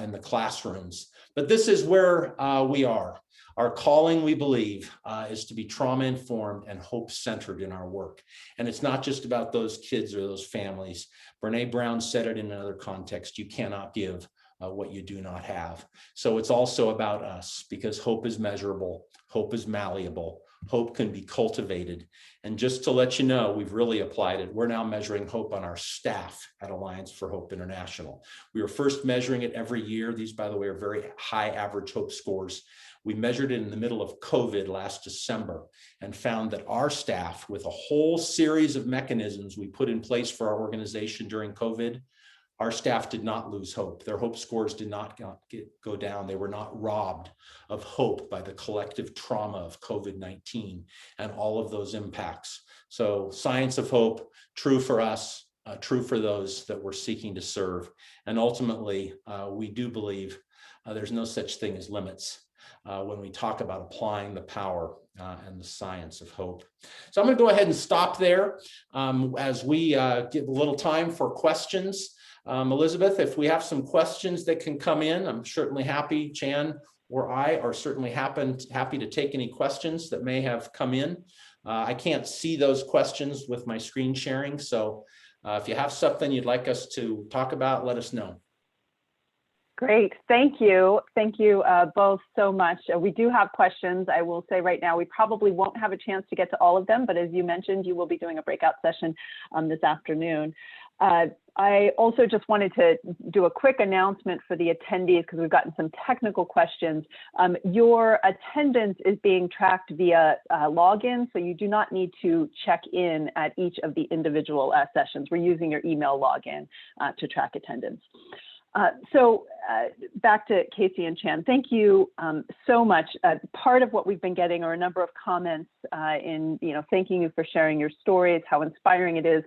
in the classrooms. But this is where we are. Our calling, we believe, is to be trauma-informed and hope-centered in our work. And it's not just about those kids or those families. Brene Brown said it in another context, you cannot give what you do not have. So it's also about us, because hope is measurable, hope is malleable, hope can be cultivated. And just to let you know, we've really applied it. We're now measuring hope on our staff at Alliance for Hope International. We were first measuring it every year. These, by the way, are very high average hope scores. We measured it in the middle of COVID last December and found that our staff, with a whole series of mechanisms we put in place for our organization during COVID, our staff did not lose hope. Their hope scores did not go down. They were not robbed of hope by the collective trauma of COVID-19 and all of those impacts. So science of hope, true for us, true for those that we're seeking to serve. And ultimately, we do believe there's no such thing as limits. when we talk about applying the power and the science of hope. So I'm going to go ahead and stop there as we give a little time for questions. Elizabeth, if we have some questions that can come in, I'm certainly happy, Chan or I are certainly happy to take any questions that may have come in. I can't see those questions with my screen sharing, so if you have something you'd like us to talk about, let us know. Great, thank you. Thank you both so much. We do have questions. I will say right now, we probably won't have a chance to get to all of them, but as you mentioned, you will be doing a breakout session this afternoon. I also just wanted to do a quick announcement for the attendees because we've gotten some technical questions. Your attendance is being tracked via login, so you do not need to check in at each of the individual sessions. We're using your email login to track attendance. So back to Casey and Chan, thank you so much. Part of what we've been getting are a number of comments in, thanking you for sharing your stories, how inspiring it is.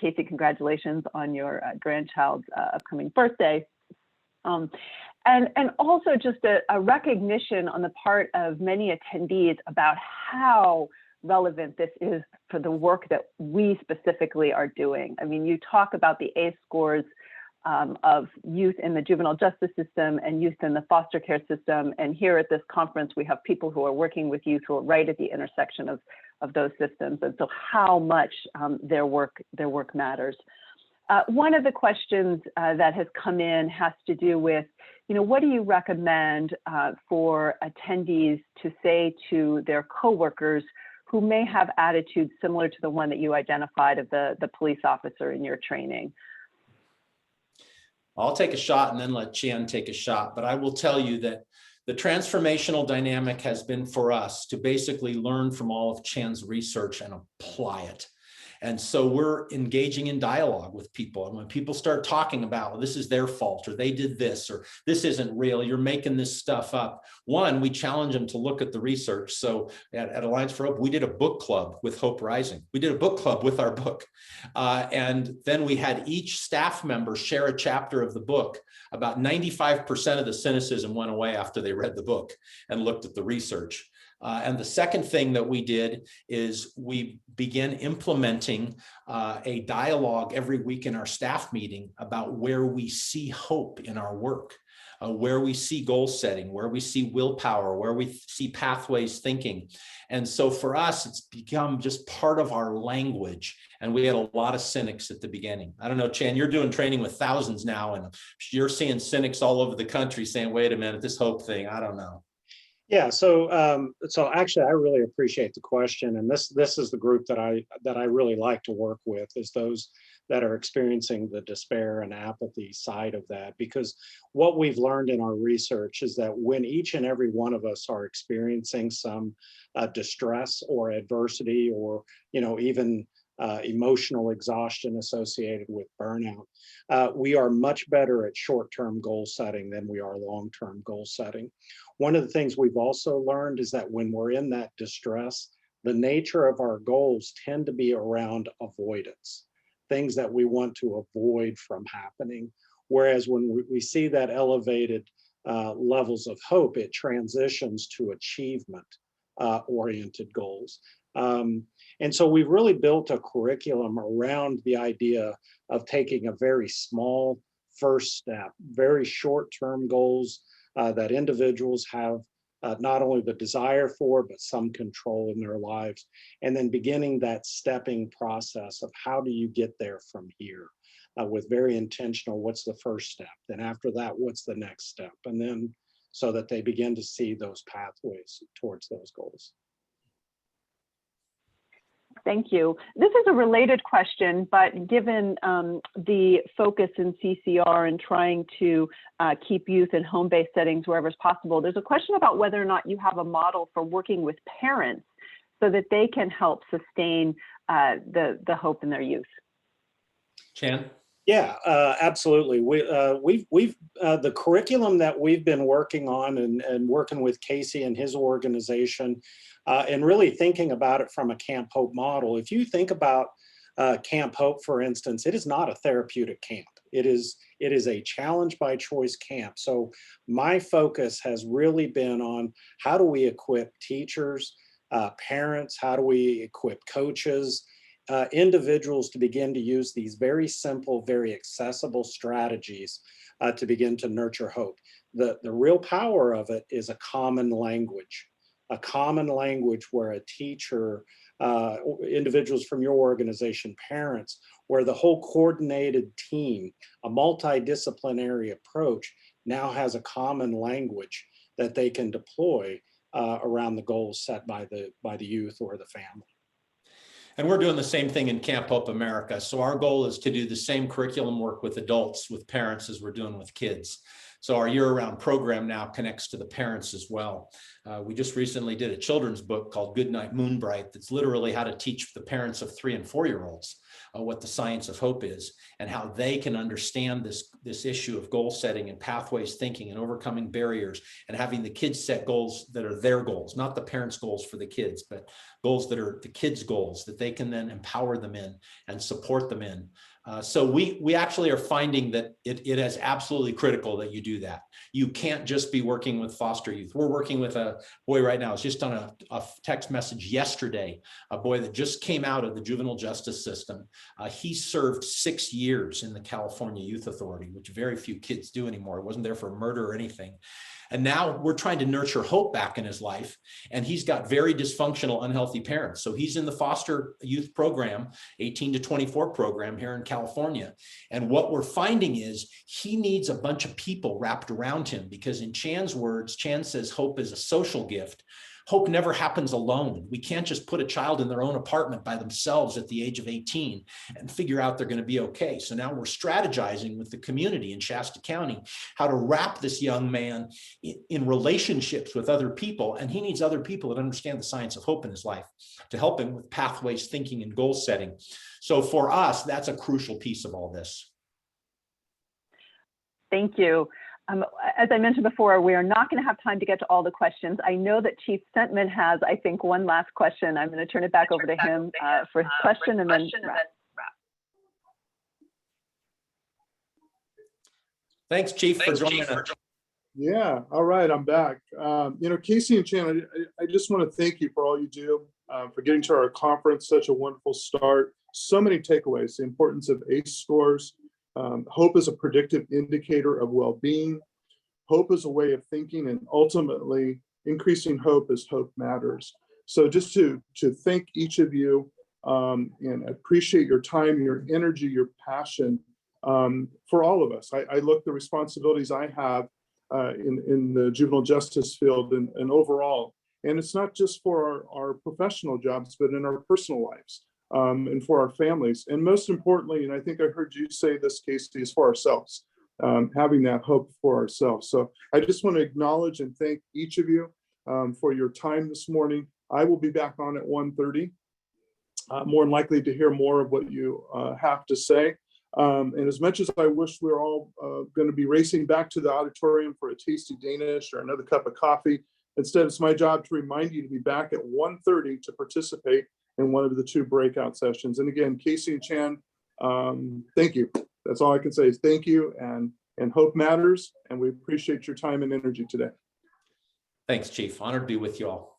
Casey, congratulations on your grandchild's upcoming birthday. And also just a recognition on the part of many attendees about how relevant this is for the work that we specifically are doing. I mean, you talk about the ACE scores of youth in the juvenile justice system and youth in the foster care system. And here at this conference, we have people who are working with youth who are right at the intersection of those systems. And so how much their work matters. One of the questions that has come in has to do with, what do you recommend for attendees to say to their coworkers who may have attitudes similar to the one that you identified of the police officer in your training? I'll take a shot and then let Chan take a shot, but I will tell you that the transformational dynamic has been for us to basically learn from all of Chan's research and apply it. And so we're engaging in dialogue with people. And when people start talking about, well, this is their fault, or they did this, or this isn't real, you're making this stuff up. One, we challenge them to look at the research. So at Alliance for Hope, we did a book club with Hope Rising. We did a book club with our book. And then we had each staff member share a chapter of the book. About 95% of the cynicism went away after they read the book and looked at the research. And the second thing that we did is we began implementing a dialogue every week in our staff meeting about where we see hope in our work, where we see goal setting, where we see willpower, where we see pathways thinking. And so for us, it's become just part of our language. And we had a lot of cynics at the beginning. I don't know, Chan, you're doing training with thousands now, and you're seeing cynics all over the country saying, wait a minute, this hope thing, I don't know. Yeah, so actually, I really appreciate the question, and this is the group that I really like to work with, is those that are experiencing the despair and apathy side of that. Because what we've learned in our research is that when each and every one of us are experiencing some distress or adversity, or even emotional exhaustion associated with burnout, we are much better at short-term goal setting than we are long-term goal setting. One of the things we've also learned is that when we're in that distress, the nature of our goals tend to be around avoidance, things that we want to avoid from happening. Whereas when we see that elevated levels of hope, it transitions to achievement oriented goals. And so we've really built a curriculum around the idea of taking a very small first step, very short-term goals that individuals have not only the desire for, but some control in their lives, and then beginning that stepping process of how do you get there from here, with very intentional, what's the first step? Then after that, what's the next step? And then so that they begin to see those pathways towards those goals. Thank you. This is a related question, but given the focus in CCR and trying to keep youth in home-based settings wherever is possible, there's a question about whether or not you have a model for working with parents so that they can help sustain the hope in their youth. Chan? Yeah, absolutely. We've the curriculum that we've been working on and working with Casey and his organization, and really thinking about it from a Camp Hope model. If you think about Camp Hope, for instance, it is not a therapeutic camp. It is a challenge by choice camp. So my focus has really been on how do we equip teachers, parents, how do we equip coaches, individuals to begin to use these very simple, very accessible strategies to begin to nurture hope. The real power of it is a common language where a teacher, individuals from your organization, parents, where the whole coordinated team, a multidisciplinary approach now has a common language that they can deploy around the goals set by the youth or the family. And we're doing the same thing in Camp Hope America. So our goal is to do the same curriculum work with adults, with parents, as we're doing with kids. So our year-round program now connects to the parents as well. We just recently did a children's book called Goodnight Moonbright that's literally how to teach the parents of 3- and 4-year-olds what the science of hope is and how they can understand this issue of goal setting and pathways thinking and overcoming barriers and having the kids set goals that are their goals, not the parents' goals for the kids, but goals that are the kids' goals that they can then empower them in and support them in. So we actually are finding that it is absolutely critical that you do that. You can't just be working with foster youth. We're working with a boy right now. It's just on a text message yesterday, a boy that just came out of the juvenile justice system. He served 6 years in the California Youth Authority, which very few kids do anymore. It wasn't there for murder or anything. And now we're trying to nurture hope back in his life. And he's got very dysfunctional, unhealthy parents. So he's in the foster youth program, 18 to 24 program here in California. And what we're finding is he needs a bunch of people wrapped around him, because in Chan's words, Chan says hope is a social gift. Hope never happens alone. We can't just put a child in their own apartment by themselves at the age of 18 and figure out they're going to be okay. So now we're strategizing with the community in Shasta County how to wrap this young man in relationships with other people. And he needs other people that understand the science of hope in his life to help him with pathways thinking and goal setting. So for us, that's a crucial piece of all this. Thank you. As I mentioned before, we are not going to have time to get to all the questions. I know that Chief Sentman has, I think, one last question. I'm going to turn it back over to him for his question and then wrap. Thanks, Chief, for joining us. Yeah, all right, I'm back. Casey and Chan, I just want to thank you for all you do, for getting to our conference, such a wonderful start. So many takeaways, the importance of ACE scores. Hope is a predictive indicator of well-being. Hope is a way of thinking, and ultimately increasing hope as hope matters. So just to thank each of you and appreciate your time, your energy, your passion for all of us. I look at the responsibilities I have in the juvenile justice field and overall, and it's not just for our professional jobs, but in our personal lives. And for our families. And most importantly, and I think I heard you say this, Casey, is for ourselves, having that hope for ourselves. So I just want to acknowledge and thank each of you for your time this morning. I will be back on at 1:30, more than likely to hear more of what you have to say. And as much as I wish we were all going to be racing back to the auditorium for a tasty Danish or another cup of coffee, instead it's my job to remind you to be back at 1:30 to participate in one of the 2 breakout sessions. And again, Casey and Chan, thank you. That's all I can say is thank you, and hope matters. And we appreciate your time and energy today. Thanks, Chief. Honored to be with you all.